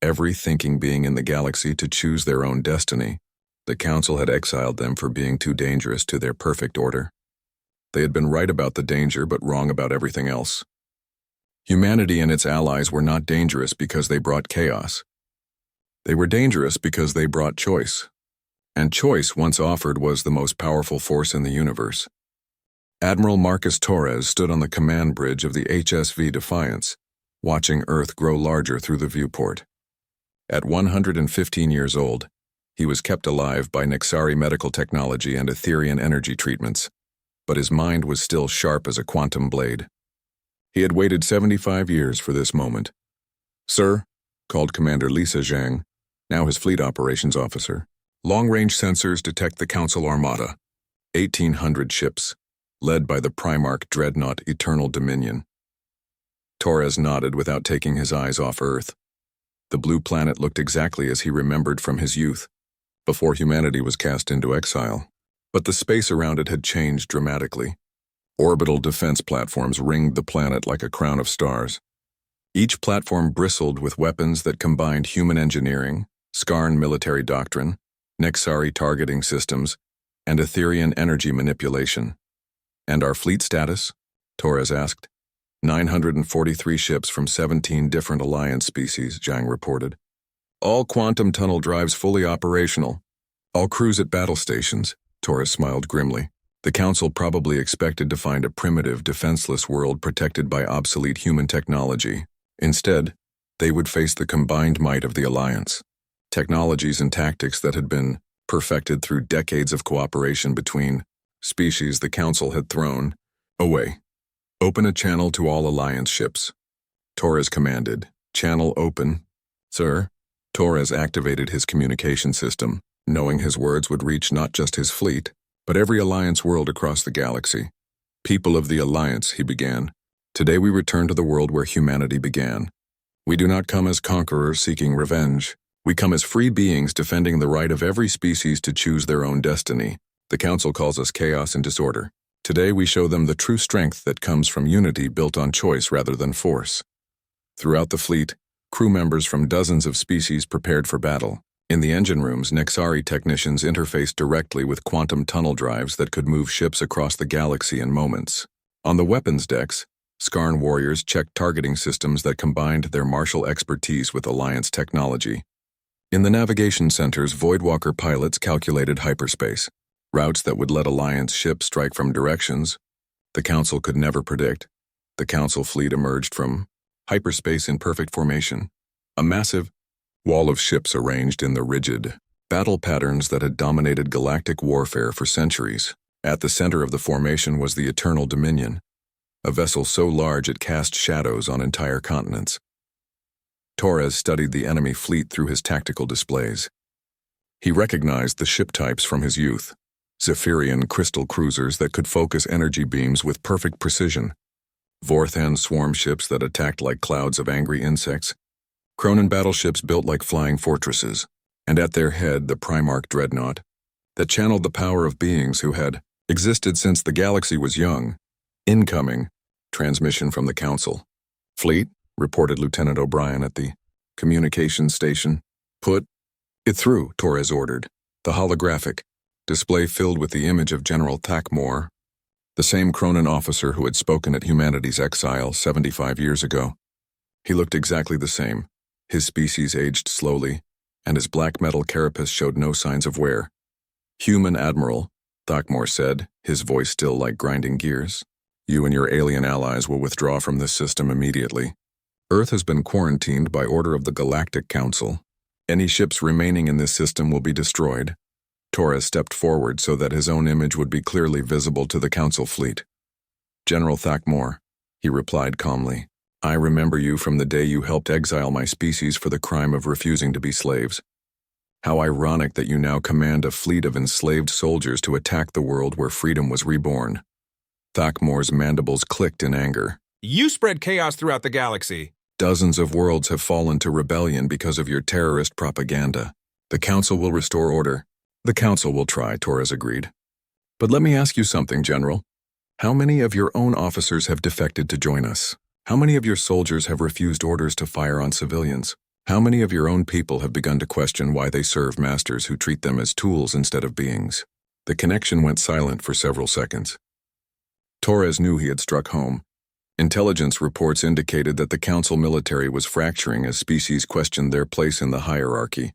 every thinking being in the galaxy to choose their own destiny. The Council had exiled them for being too dangerous to their perfect order. They had been right about the danger but wrong about everything else. Humanity and its allies were not dangerous because they brought chaos. They were dangerous because they brought choice. And choice, once offered, was the most powerful force in the universe. Admiral Marcus Torres stood on the command bridge of the HSV Defiance, watching Earth grow larger through the viewport. At 115 years old, he was kept alive by Nexari medical technology and Etherian energy treatments, but his mind was still sharp as a quantum blade. He had waited 75 years for this moment. "Sir," called Commander Lisa Zhang, now his fleet operations officer, "long-range sensors detect the Council Armada, 1,800 ships, led by the Primarch Dreadnought Eternal Dominion." Torres nodded without taking his eyes off Earth. The blue planet looked exactly as he remembered from his youth, before humanity was cast into exile. But the space around it had changed dramatically. Orbital defense platforms ringed the planet like a crown of stars. Each platform bristled with weapons that combined human engineering, Skarn military doctrine, Nexari targeting systems, and Etherian energy manipulation. "And our fleet status?" Torres asked. 943 ships from 17 different Alliance species, Zhang reported. "All quantum tunnel drives fully operational. All crews at battle stations," Torres smiled grimly. The Council probably expected to find a primitive, defenseless world protected by obsolete human technology. Instead, they would face the combined might of the Alliance. Technologies and tactics that had been perfected through decades of cooperation between species the Council had thrown away. "Open a channel to all Alliance ships," Torres commanded. "Channel open." "Sir?" Torres activated his communication system, knowing his words would reach not just his fleet, but every Alliance world across the galaxy. People of the Alliance, he began. Today we return to the world where humanity began. We do not come as conquerors seeking revenge. We come as free beings defending the right of every species to choose their own destiny. The Council calls us chaos and disorder. Today we show them the true strength that comes from unity built on choice rather than force. Throughout the fleet, crew members from dozens of species prepared for battle. In the engine rooms, Nexari technicians interfaced directly with quantum tunnel drives that could move ships across the galaxy in moments. On the weapons decks, Skarn warriors checked targeting systems that combined their martial expertise with Alliance technology. In the navigation centers, Voidwalker pilots calculated hyperspace, routes that would let Alliance ships strike from directions the Council could never predict. The Council fleet emerged from hyperspace in perfect formation, a massive wall of ships arranged in the rigid battle patterns that had dominated galactic warfare for centuries. At the center of the formation was the Eternal Dominion, a vessel so large it cast shadows on entire continents. Torres studied the enemy fleet through his tactical displays. He recognized the ship types from his youth, Zephyrian crystal cruisers that could focus energy beams with perfect precision, Vorthan swarm ships that attacked like clouds of angry insects, Kronan battleships built like flying fortresses, and at their head the Primarch dreadnought that channeled the power of beings who had existed since the galaxy was young. Incoming transmission from the Council. Fleet, reported Lieutenant O'Brien at the communications station. Put it through, Torres ordered. The holographic display filled with the image of General Thakmor, the same Kronan officer who had spoken at humanity's exile 75 years ago. He looked exactly the same. His species aged slowly, and his black metal carapace showed no signs of wear. Human Admiral, Thakmor said, his voice still like grinding gears. You and your alien allies will withdraw from this system immediately. Earth has been quarantined by order of the Galactic Council. Any ships remaining in this system will be destroyed. Torres stepped forward so that his own image would be clearly visible to the Council fleet. General Thakmor, he replied calmly, I remember you from the day you helped exile my species for the crime of refusing to be slaves. How ironic that you now command a fleet of enslaved soldiers to attack the world where freedom was reborn. Thakmor's mandibles clicked in anger. You spread chaos throughout the galaxy. Dozens of worlds have fallen to rebellion because of your terrorist propaganda. The Council will restore order. The Council will try, Torres agreed. But let me ask you something, General. How many of your own officers have defected to join us? How many of your soldiers have refused orders to fire on civilians? How many of your own people have begun to question why they serve masters who treat them as tools instead of beings? The connection went silent for several seconds. Torres knew he had struck home. Intelligence reports indicated that the Council military was fracturing as species questioned their place in the hierarchy.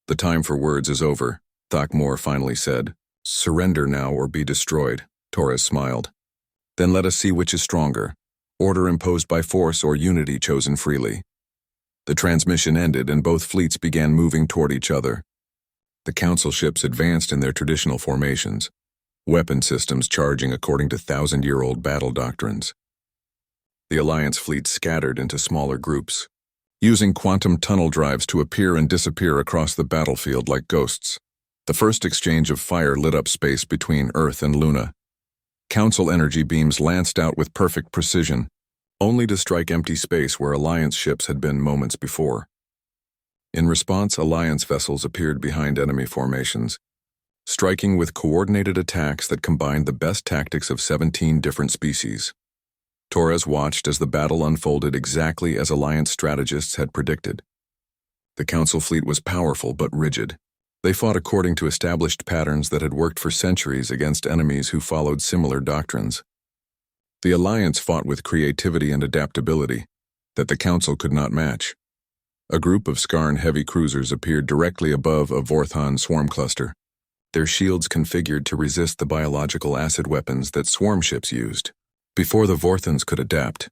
The time for words is over, Thakmor finally said. Surrender now or be destroyed, Torres smiled. Then let us see which is stronger, order imposed by force or unity chosen freely. The transmission ended and both fleets began moving toward each other. The Council ships advanced in their traditional formations, weapon systems charging according to thousand-year-old battle doctrines. The Alliance fleet scattered into smaller groups, using quantum tunnel drives to appear and disappear across the battlefield like ghosts. The first exchange of fire lit up space between Earth and Luna. Council energy beams lanced out with perfect precision, only to strike empty space where Alliance ships had been moments before. In response, Alliance vessels appeared behind enemy formations, striking with coordinated attacks that combined the best tactics of 17 different species. Torres watched as the battle unfolded exactly as Alliance strategists had predicted. The Council fleet was powerful but rigid. They fought according to established patterns that had worked for centuries against enemies who followed similar doctrines. The Alliance fought with creativity and adaptability that the Council could not match. A group of Skarn heavy cruisers appeared directly above a Vorthan swarm cluster, their shields configured to resist the biological acid weapons that swarm ships used. Before the Vorthans could adapt,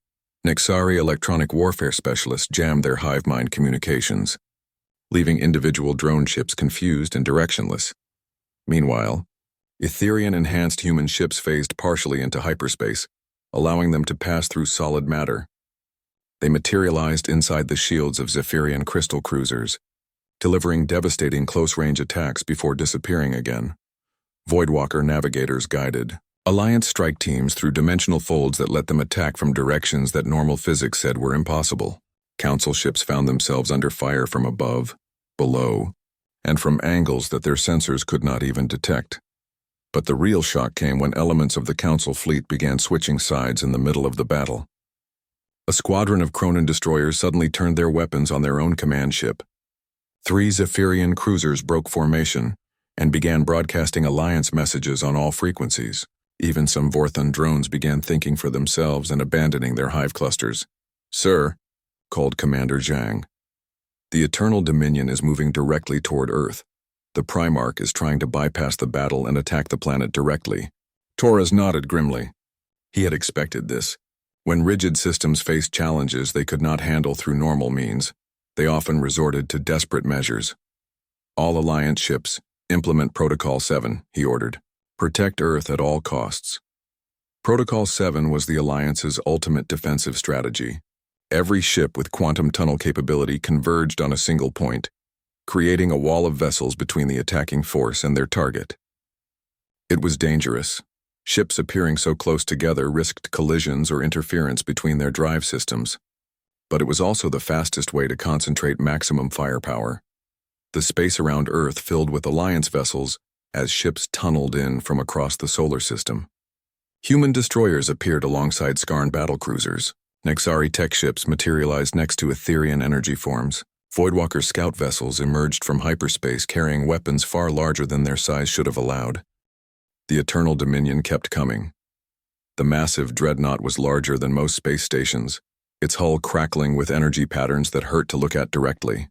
Nexari electronic warfare specialists jammed their hive mind communications, leaving individual drone ships confused and directionless. Meanwhile, Etherian-enhanced human ships phased partially into hyperspace, allowing them to pass through solid matter. They materialized inside the shields of Zephyrian crystal cruisers, delivering devastating close-range attacks before disappearing again. Voidwalker navigators guided Alliance strike teams through dimensional folds that let them attack from directions that normal physics said were impossible. Council ships found themselves under fire from above, below, and from angles that their sensors could not even detect. But the real shock came when elements of the Council fleet began switching sides in the middle of the battle. A squadron of Cronin destroyers suddenly turned their weapons on their own command ship. 3 Zephyrian cruisers broke formation and began broadcasting Alliance messages on all frequencies. Even some Vorthon drones began thinking for themselves and abandoning their hive clusters. "Sir," called Commander Zhang, "the Eternal Dominion is moving directly toward Earth. The Primarch is trying to bypass the battle and attack the planet directly." Torres nodded grimly. He had expected this. When rigid systems faced challenges they could not handle through normal means, they often resorted to desperate measures. "All Alliance ships, implement Protocol 7, he ordered. "Protect Earth at all costs." Protocol 7 was the Alliance's ultimate defensive strategy. Every ship with quantum tunnel capability converged on a single point, creating a wall of vessels between the attacking force and their target. It was dangerous. Ships appearing so close together risked collisions or interference between their drive systems. But it was also the fastest way to concentrate maximum firepower. The space around Earth filled with Alliance vessels as ships tunneled in from across the solar system. Human destroyers appeared alongside Skarn battlecruisers. Nexari tech ships materialized next to Etherian energy forms. Voidwalker scout vessels emerged from hyperspace carrying weapons far larger than their size should have allowed. The Eternal Dominion kept coming. The massive dreadnought was larger than most space stations, its hull crackling with energy patterns that hurt to look at directly.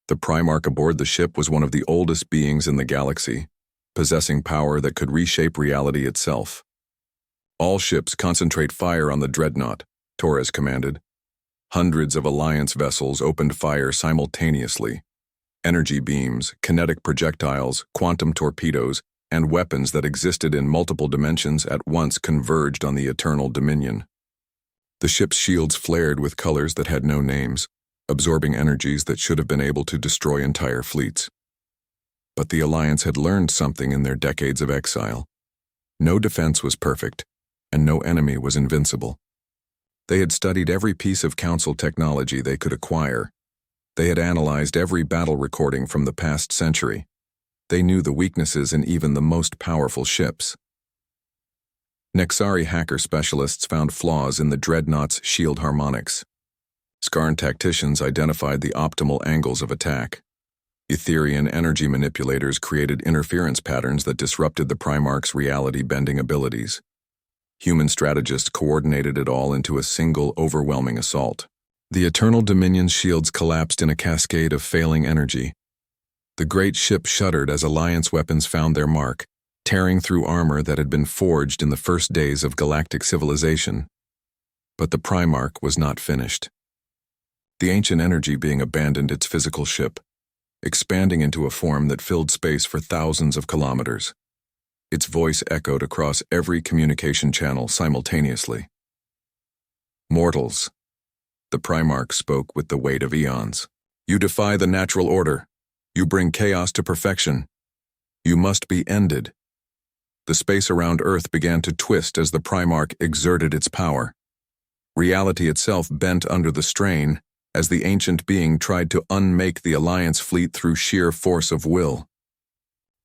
The Primarch aboard the ship was one of the oldest beings in the galaxy, possessing power that could reshape reality itself. "All ships concentrate fire on the dreadnought," Torres commanded. Hundreds of Alliance vessels opened fire simultaneously. Energy beams, kinetic projectiles, quantum torpedoes, and weapons that existed in multiple dimensions at once converged on the Eternal Dominion. The ship's shields flared with colors that had no names, absorbing energies that should have been able to destroy entire fleets. But the Alliance had learned something in their decades of exile. No defense was perfect, and no enemy was invincible. They had studied every piece of Council technology they could acquire. They had analyzed every battle recording from the past century. They knew the weaknesses in even the most powerful ships. Nexari hacker specialists found flaws in the Dreadnought's shield harmonics. Skarn tacticians identified the optimal angles of attack. Etherian energy manipulators created interference patterns that disrupted the Primarch's reality-bending abilities. Human strategists coordinated it all into a single, overwhelming assault. The Eternal Dominion's shields collapsed in a cascade of failing energy. The great ship shuddered as Alliance weapons found their mark, tearing through armor that had been forged in the first days of galactic civilization. But the Primarch was not finished. The ancient energy being abandoned its physical ship, expanding into a form that filled space for thousands of kilometers. Its voice echoed across every communication channel simultaneously. "Mortals," the Primarch spoke with the weight of eons. "You defy the natural order. You bring chaos to perfection. You must be ended." The space around Earth began to twist as the Primarch exerted its power. Reality itself bent under the strain as the ancient being tried to unmake the Alliance fleet through sheer force of will.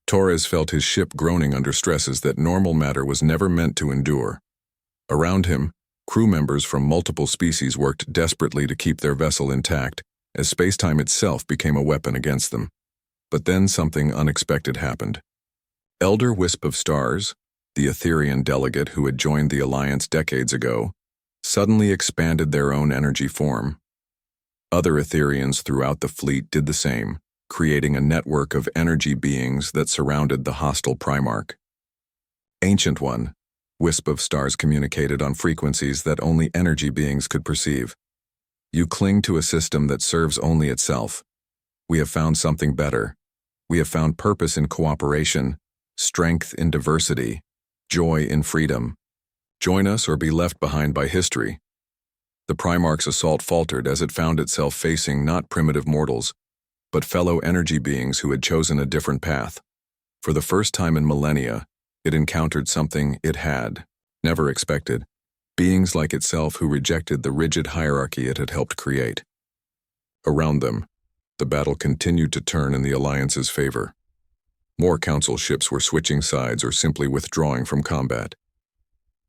Torres felt his ship groaning under stresses that normal matter was never meant to endure. Around him, crew members from multiple species worked desperately to keep their vessel intact as spacetime itself became a weapon against them. But then something unexpected happened. Elder Wisp of Stars, the Etherian delegate who had joined the Alliance decades ago, suddenly expanded their own energy form. Other Etherians throughout the fleet did the same, creating a network of energy beings that surrounded the hostile Primarch. "Ancient One," Wisp of Stars communicated on frequencies that only energy beings could perceive. "You cling to a system that serves only itself. We have found something better. We have found purpose in cooperation, strength in diversity, joy in freedom. Join us or be left behind by history." The Primarch's assault faltered as it found itself facing not primitive mortals, but fellow energy beings who had chosen a different path. For the first time in millennia, it encountered something it had never expected, beings like itself who rejected the rigid hierarchy it had helped create. Around them, the battle continued to turn in the Alliance's favor. More Council ships were switching sides or simply withdrawing from combat.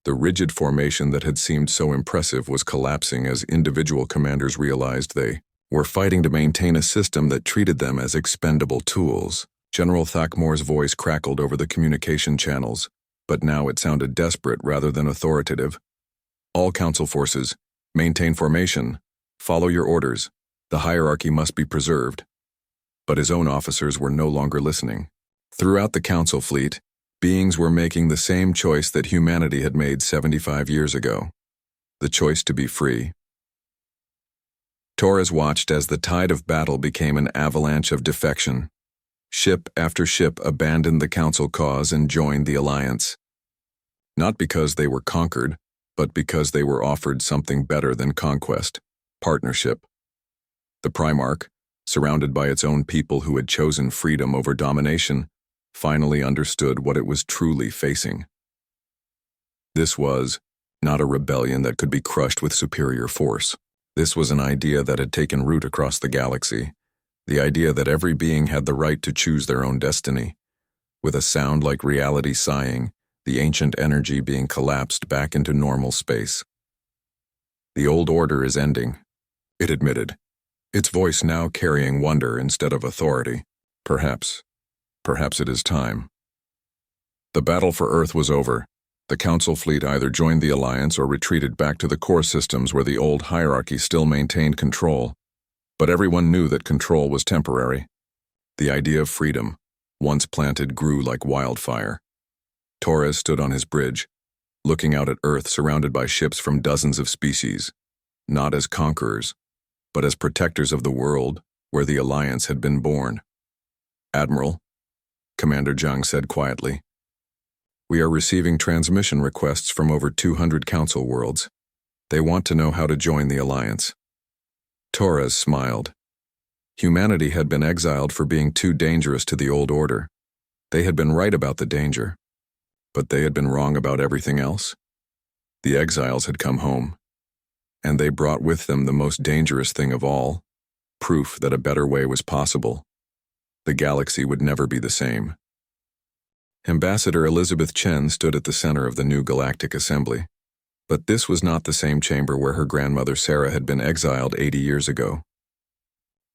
The rigid formation that had seemed so impressive was collapsing as individual commanders realized they were fighting to maintain a system that treated them as expendable tools. General Thakmore's voice crackled over the communication channels, but now it sounded desperate rather than authoritative. All Council forces, maintain formation, follow your orders. The hierarchy must be preserved. But his own officers were no longer listening. Throughout the Council fleet, beings were making the same choice that humanity had made 75 years ago. The choice to be free. Torres watched as the tide of battle became an avalanche of defection. Ship after ship abandoned the Council cause and joined the Alliance. Not because they were conquered, but because they were offered something better than conquest: partnership. The Primarch, surrounded by its own people who had chosen freedom over domination, finally understood what it was truly facing. This was not a rebellion that could be crushed with superior force. This was an idea that had taken root across the galaxy, the idea that every being had the right to choose their own destiny. With a sound like reality sighing, the ancient energy being collapsed back into normal space. The old order is ending, it admitted, its voice now carrying wonder instead of authority. Perhaps it is time. The battle for Earth was over. The Council fleet either joined the Alliance or retreated back to the core systems where the old hierarchy still maintained control. But everyone knew that control was temporary. The idea of freedom, once planted, grew like wildfire. Torres stood on his bridge, looking out at Earth surrounded by ships from dozens of species, not as conquerors, but as protectors of the world where the Alliance had been born. "Admiral," Commander Jung said quietly, "we are receiving transmission requests from over 200 Council worlds. They want to know how to join the Alliance." Torres smiled. Humanity had been exiled for being too dangerous to the old order. They had been right about the danger, but they had been wrong about everything else. The exiles had come home, and they brought with them the most dangerous thing of all, proof that a better way was possible. The galaxy would never be the same. Ambassador Elizabeth Chen stood at the center of the new Galactic Assembly. But this was not the same chamber where her grandmother Sarah had been exiled 80 years ago.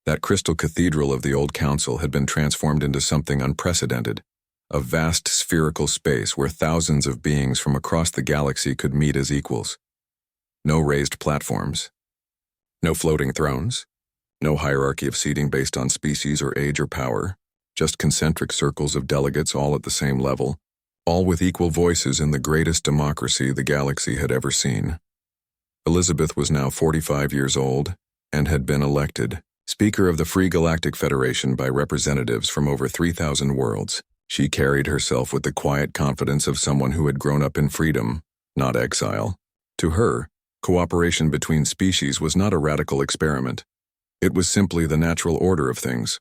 That crystal cathedral of the old council had been transformed into something unprecedented, a vast spherical space where thousands of beings from across the galaxy could meet as equals. No raised platforms, no floating thrones, no hierarchy of seating based on species or age or power, just concentric circles of delegates all at the same level, all with equal voices in the greatest democracy the galaxy had ever seen. Elizabeth was now 45 years old and had been elected Speaker of the Free Galactic Federation by representatives from over 3,000 worlds. She carried herself with the quiet confidence of someone who had grown up in freedom, not exile. To her, cooperation between species was not a radical experiment. It was simply the natural order of things.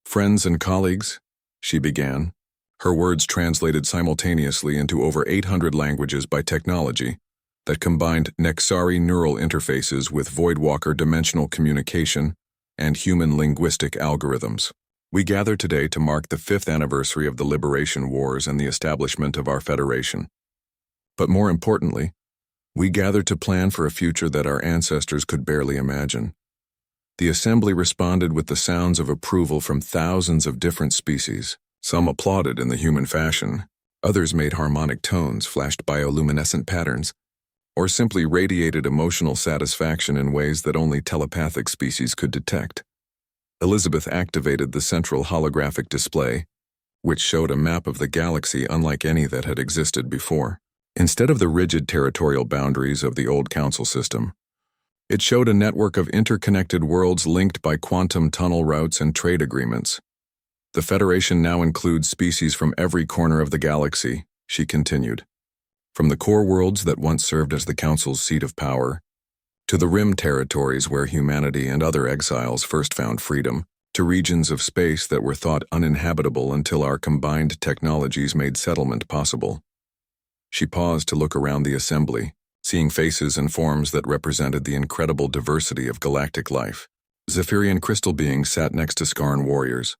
"Friends and colleagues," she began, her words translated simultaneously into over 800 languages by technology that combined Nexari neural interfaces with Voidwalker dimensional communication and human linguistic algorithms. "We gather today to mark the 5th anniversary of the Liberation Wars and the establishment of our Federation. But more importantly, we gather to plan for a future that our ancestors could barely imagine." The assembly responded with the sounds of approval from thousands of different species. Some applauded in the human fashion, others made harmonic tones, flashed bioluminescent patterns, or simply radiated emotional satisfaction in ways that only telepathic species could detect. Elizabeth activated the central holographic display, which showed a map of the galaxy unlike any that had existed before. Instead of the rigid territorial boundaries of the old council system, it showed a network of interconnected worlds linked by quantum tunnel routes and trade agreements. "The Federation now includes species from every corner of the galaxy," she continued. "From the core worlds that once served as the Council's seat of power, to the rim territories where humanity and other exiles first found freedom, to regions of space that were thought uninhabitable until our combined technologies made settlement possible. She paused to look around the assembly, seeing faces and forms that represented the incredible diversity of galactic life. Zephyrian crystal beings sat next to Skarn warriors.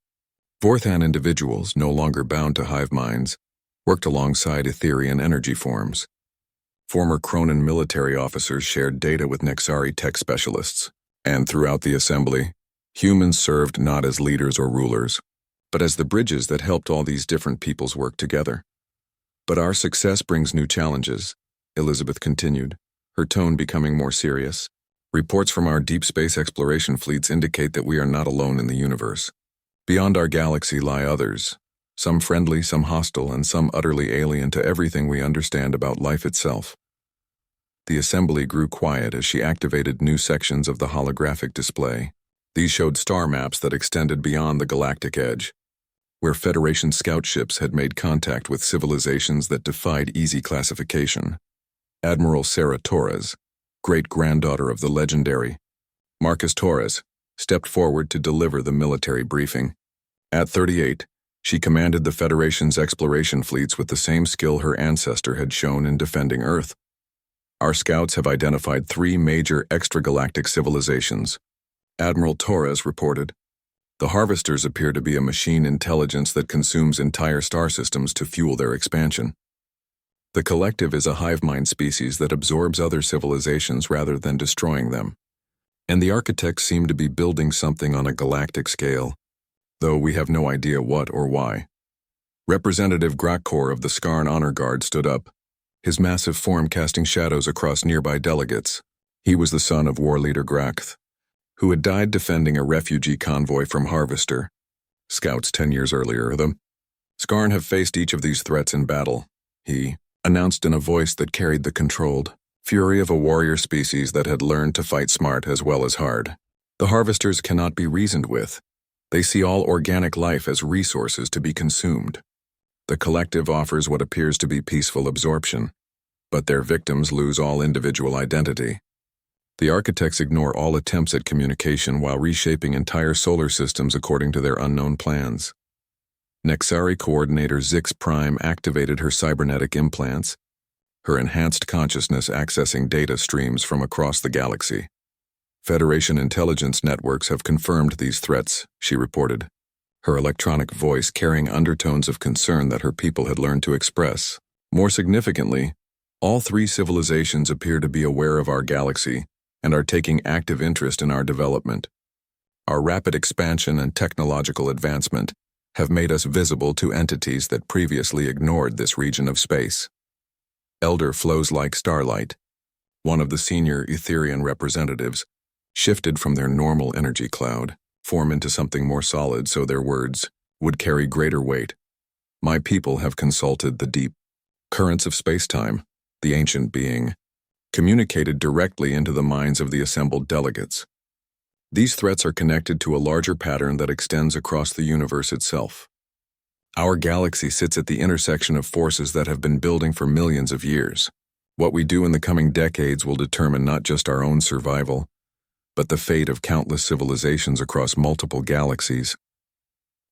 Vorthan individuals, no longer bound to hive minds, worked alongside Etherian energy forms. Former Cronin military officers shared data with Nexari tech specialists. And throughout the assembly, humans served not as leaders or rulers, but as the bridges that helped all these different peoples work together. But our success brings new challenges, Elizabeth continued, her tone becoming more serious. Reports from our deep space exploration fleets indicate that we are not alone in the universe. Beyond our galaxy lie others, some friendly, some hostile, and some utterly alien to everything we understand about life itself. The assembly grew quiet as she activated new sections of the holographic display. These showed star maps that extended beyond the galactic edge, where Federation scout ships had made contact with civilizations that defied easy classification. Admiral Sarah Torres, great-granddaughter of the legendary Marcus Torres, stepped forward to deliver the military briefing. At 38, she commanded the Federation's exploration fleets with the same skill her ancestor had shown in defending Earth. Our scouts have identified 3 major extragalactic civilizations, Admiral Torres reported. The Harvesters appear to be a machine intelligence that consumes entire star systems to fuel their expansion. The collective is a hive mind species that absorbs other civilizations rather than destroying them. And the architects seem to be building something on a galactic scale, though we have no idea what or why. Representative Grakor of the Skarn Honor Guard stood up, his massive form casting shadows across nearby delegates. He was the son of war leader Grakth, who had died defending a refugee convoy from Harvester scouts 10 years earlier. The Skarn have faced each of these threats in battle, he announced in a voice that carried the controlled fury of a warrior species that had learned to fight smart as well as hard. The Harvesters cannot be reasoned with. They see all organic life as resources to be consumed. The collective offers what appears to be peaceful absorption, but their victims lose all individual identity. The architects ignore all attempts at communication while reshaping entire solar systems according to their unknown plans. Nexari coordinator Zix Prime activated her cybernetic implants, her enhanced consciousness accessing data streams from across the galaxy. Federation intelligence networks have confirmed these threats, she reported, her electronic voice carrying undertones of concern that her people had learned to express. More significantly, all 3 civilizations appear to be aware of our galaxy and are taking active interest in our development. Our rapid expansion and technological advancement have made us visible to entities that previously ignored this region of space. Elder flows like starlight, one of the senior Etherian representatives, shifted from their normal energy cloud, form into something more solid so their words would carry greater weight. My people have consulted the deep currents of space-time, the ancient being, communicated directly into the minds of the assembled delegates. These threats are connected to a larger pattern that extends across the universe itself. Our galaxy sits at the intersection of forces that have been building for millions of years. What we do in the coming decades will determine not just our own survival, but the fate of countless civilizations across multiple galaxies.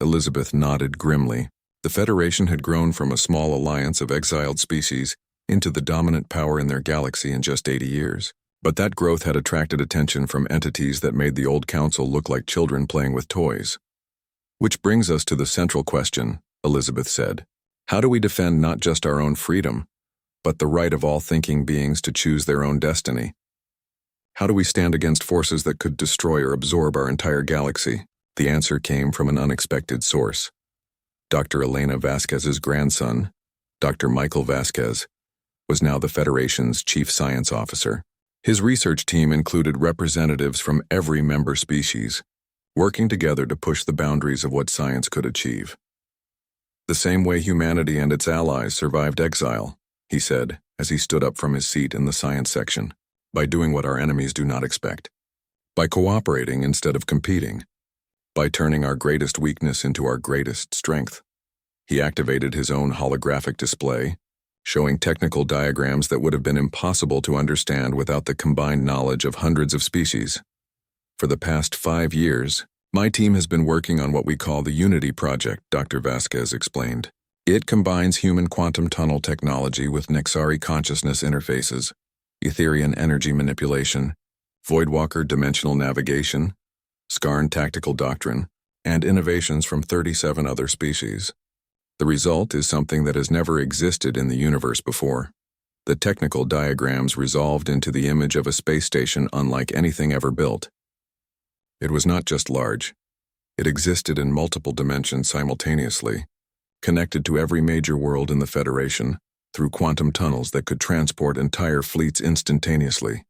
Elizabeth nodded grimly. The Federation had grown from a small alliance of exiled species into the dominant power in their galaxy in just 80 years. But that growth had attracted attention from entities that made the old council look like children playing with toys. Which brings us to the central question, Elizabeth said. How do we defend not just our own freedom, but the right of all thinking beings to choose their own destiny? How do we stand against forces that could destroy or absorb our entire galaxy? The answer came from an unexpected source. Dr. Elena Vasquez's grandson, Dr. Michael Vasquez, was now the Federation's chief science officer. His research team included representatives from every member species, working together to push the boundaries of what science could achieve. The same way humanity and its allies survived exile, he said, as he stood up from his seat in the science section, by doing what our enemies do not expect, by cooperating instead of competing, by turning our greatest weakness into our greatest strength. He activated his own holographic display, showing technical diagrams that would have been impossible to understand without the combined knowledge of hundreds of species. For the past 5 years, My team has been working on what we call the Unity Project, Dr. Vasquez explained. It combines human quantum tunnel technology with Nexari consciousness interfaces, Etherian energy manipulation, Voidwalker dimensional navigation, Skarn tactical doctrine, and innovations from 37 other species. The result is something that has never existed in the universe before. The technical diagrams resolved into the image of a space station unlike anything ever built. It was not just large. It existed in multiple dimensions simultaneously, connected to every major world in the Federation through quantum tunnels that could transport entire fleets instantaneously.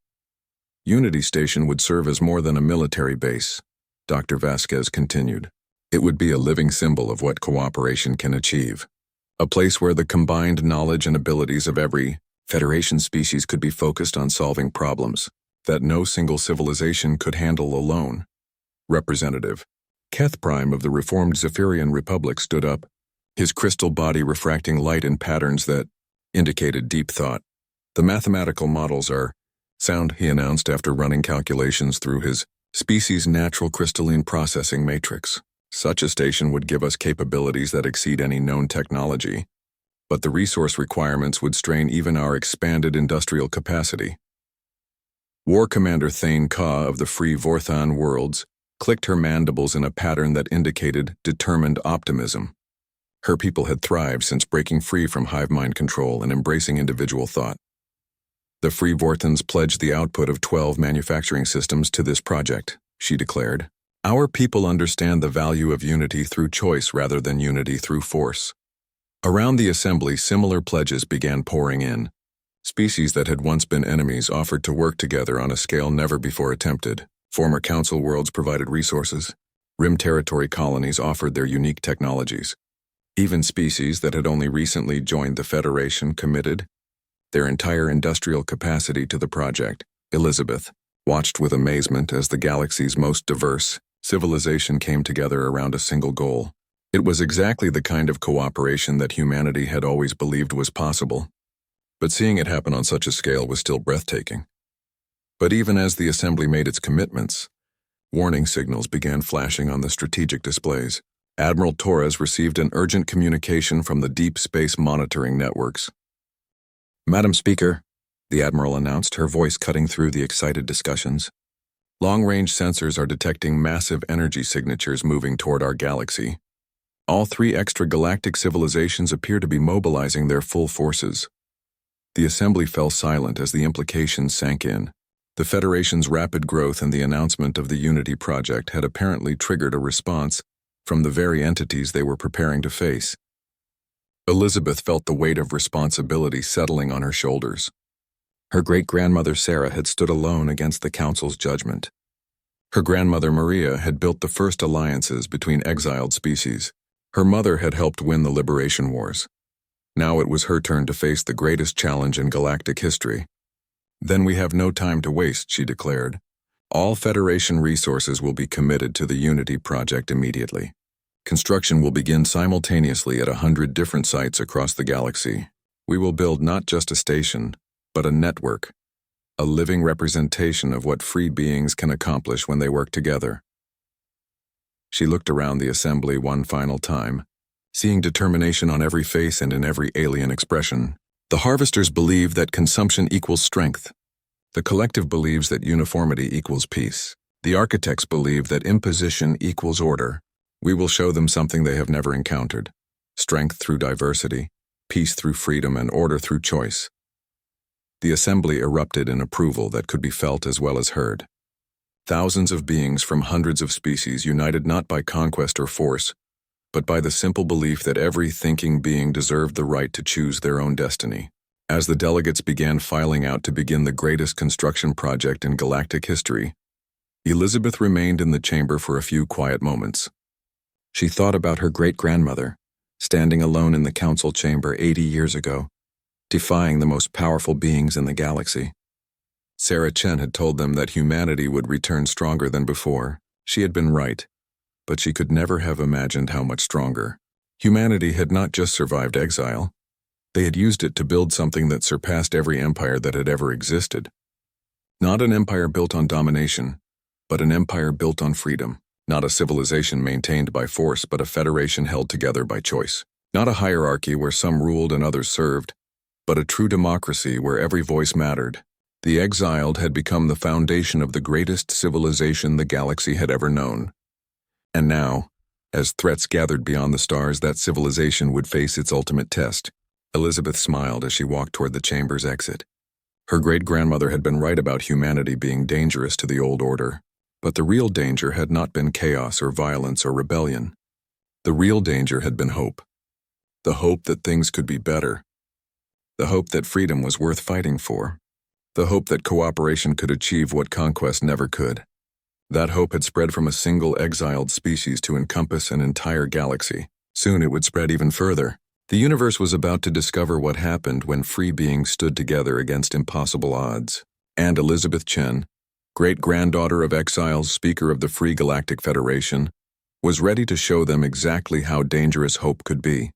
Unity Station would serve as more than a military base, Dr. Vasquez continued. It would be a living symbol of what cooperation can achieve. A place where the combined knowledge and abilities of every Federation species could be focused on solving problems that no single civilization could handle alone. Representative Keth Prime of the reformed Zephyrian Republic stood up, his crystal body refracting light in patterns that indicated deep thought. The mathematical models are sound, he announced after running calculations through his species' natural crystalline processing matrix. Such a station would give us capabilities that exceed any known technology, but the resource requirements would strain even our expanded industrial capacity. War Commander Thane Ka of the Free Vorthan Worlds clicked her mandibles in a pattern that indicated determined optimism. Her people had thrived since breaking free from hive mind control and embracing individual thought. The Free Vorthans pledged the output of 12 manufacturing systems to this project, she declared. Our people understand the value of unity through choice rather than unity through force. Around the assembly, similar pledges began pouring in. Species that had once been enemies offered to work together on a scale never before attempted. Former Council worlds provided resources. Rim territory colonies offered their unique technologies. Even species that had only recently joined the Federation committed their entire industrial capacity to the project. Elizabeth watched with amazement as the galaxy's most diverse civilization came together around a single goal. It was exactly the kind of cooperation that humanity had always believed was possible, but seeing it happen on such a scale was still breathtaking. But even as the assembly made its commitments, warning signals began flashing on the strategic displays. Admiral Torres received an urgent communication from the Deep Space Monitoring Networks. Madam Speaker, the Admiral announced, her voice cutting through the excited discussions. Long-range sensors are detecting massive energy signatures moving toward our galaxy. All 3 extragalactic civilizations appear to be mobilizing their full forces. The assembly fell silent as the implications sank in. The Federation's rapid growth and the announcement of the Unity Project had apparently triggered a response from the very entities they were preparing to face. Elizabeth felt the weight of responsibility settling on her shoulders. Her great-grandmother Sarah had stood alone against the Council's judgment. Her grandmother Maria had built the first alliances between exiled species. Her mother had helped win the liberation wars. Now it was her turn to face the greatest challenge in galactic history. Then we have no time to waste, she declared. All Federation resources will be committed to the Unity Project immediately. Construction will begin simultaneously at 100 different sites across the galaxy. We will build not just a station, but a network, a living representation of what free beings can accomplish when they work together. She looked around the assembly one final time, seeing determination on every face and in every alien expression. The harvesters believe that consumption equals strength. The collective believes that uniformity equals peace. The architects believe that imposition equals order. We will show them something they have never encountered: strength through diversity, peace through freedom, and order through choice. The assembly erupted in approval that could be felt as well as heard. Thousands of beings from hundreds of species united not by conquest or force, but by the simple belief that every thinking being deserved the right to choose their own destiny. As the delegates began filing out to begin the greatest construction project in galactic history, Elizabeth remained in the chamber for a few quiet moments. She thought about her great-grandmother, standing alone in the council chamber 80 years ago, defying the most powerful beings in the galaxy. Sarah Chen had told them that humanity would return stronger than before. She had been right, but she could never have imagined how much stronger. Humanity had not just survived exile. They had used it to build something that surpassed every empire that had ever existed. Not an empire built on domination, but an empire built on freedom. Not a civilization maintained by force, but a federation held together by choice. Not a hierarchy where some ruled and others served, but a true democracy where every voice mattered. The Exiled had become the foundation of the greatest civilization the galaxy had ever known. And now, as threats gathered beyond the stars, that civilization would face its ultimate test. Elizabeth smiled as she walked toward the chamber's exit. Her great-grandmother had been right about humanity being dangerous to the old order, but the real danger had not been chaos or violence or rebellion. The real danger had been hope. The hope that things could be better. The hope that freedom was worth fighting for. The hope that cooperation could achieve what conquest never could. That hope had spread from a single exiled species to encompass an entire galaxy. Soon it would spread even further. The universe was about to discover what happened when free beings stood together against impossible odds. And Elizabeth Chen, great-granddaughter of exiles, speaker of the Free Galactic Federation, was ready to show them exactly how dangerous hope could be.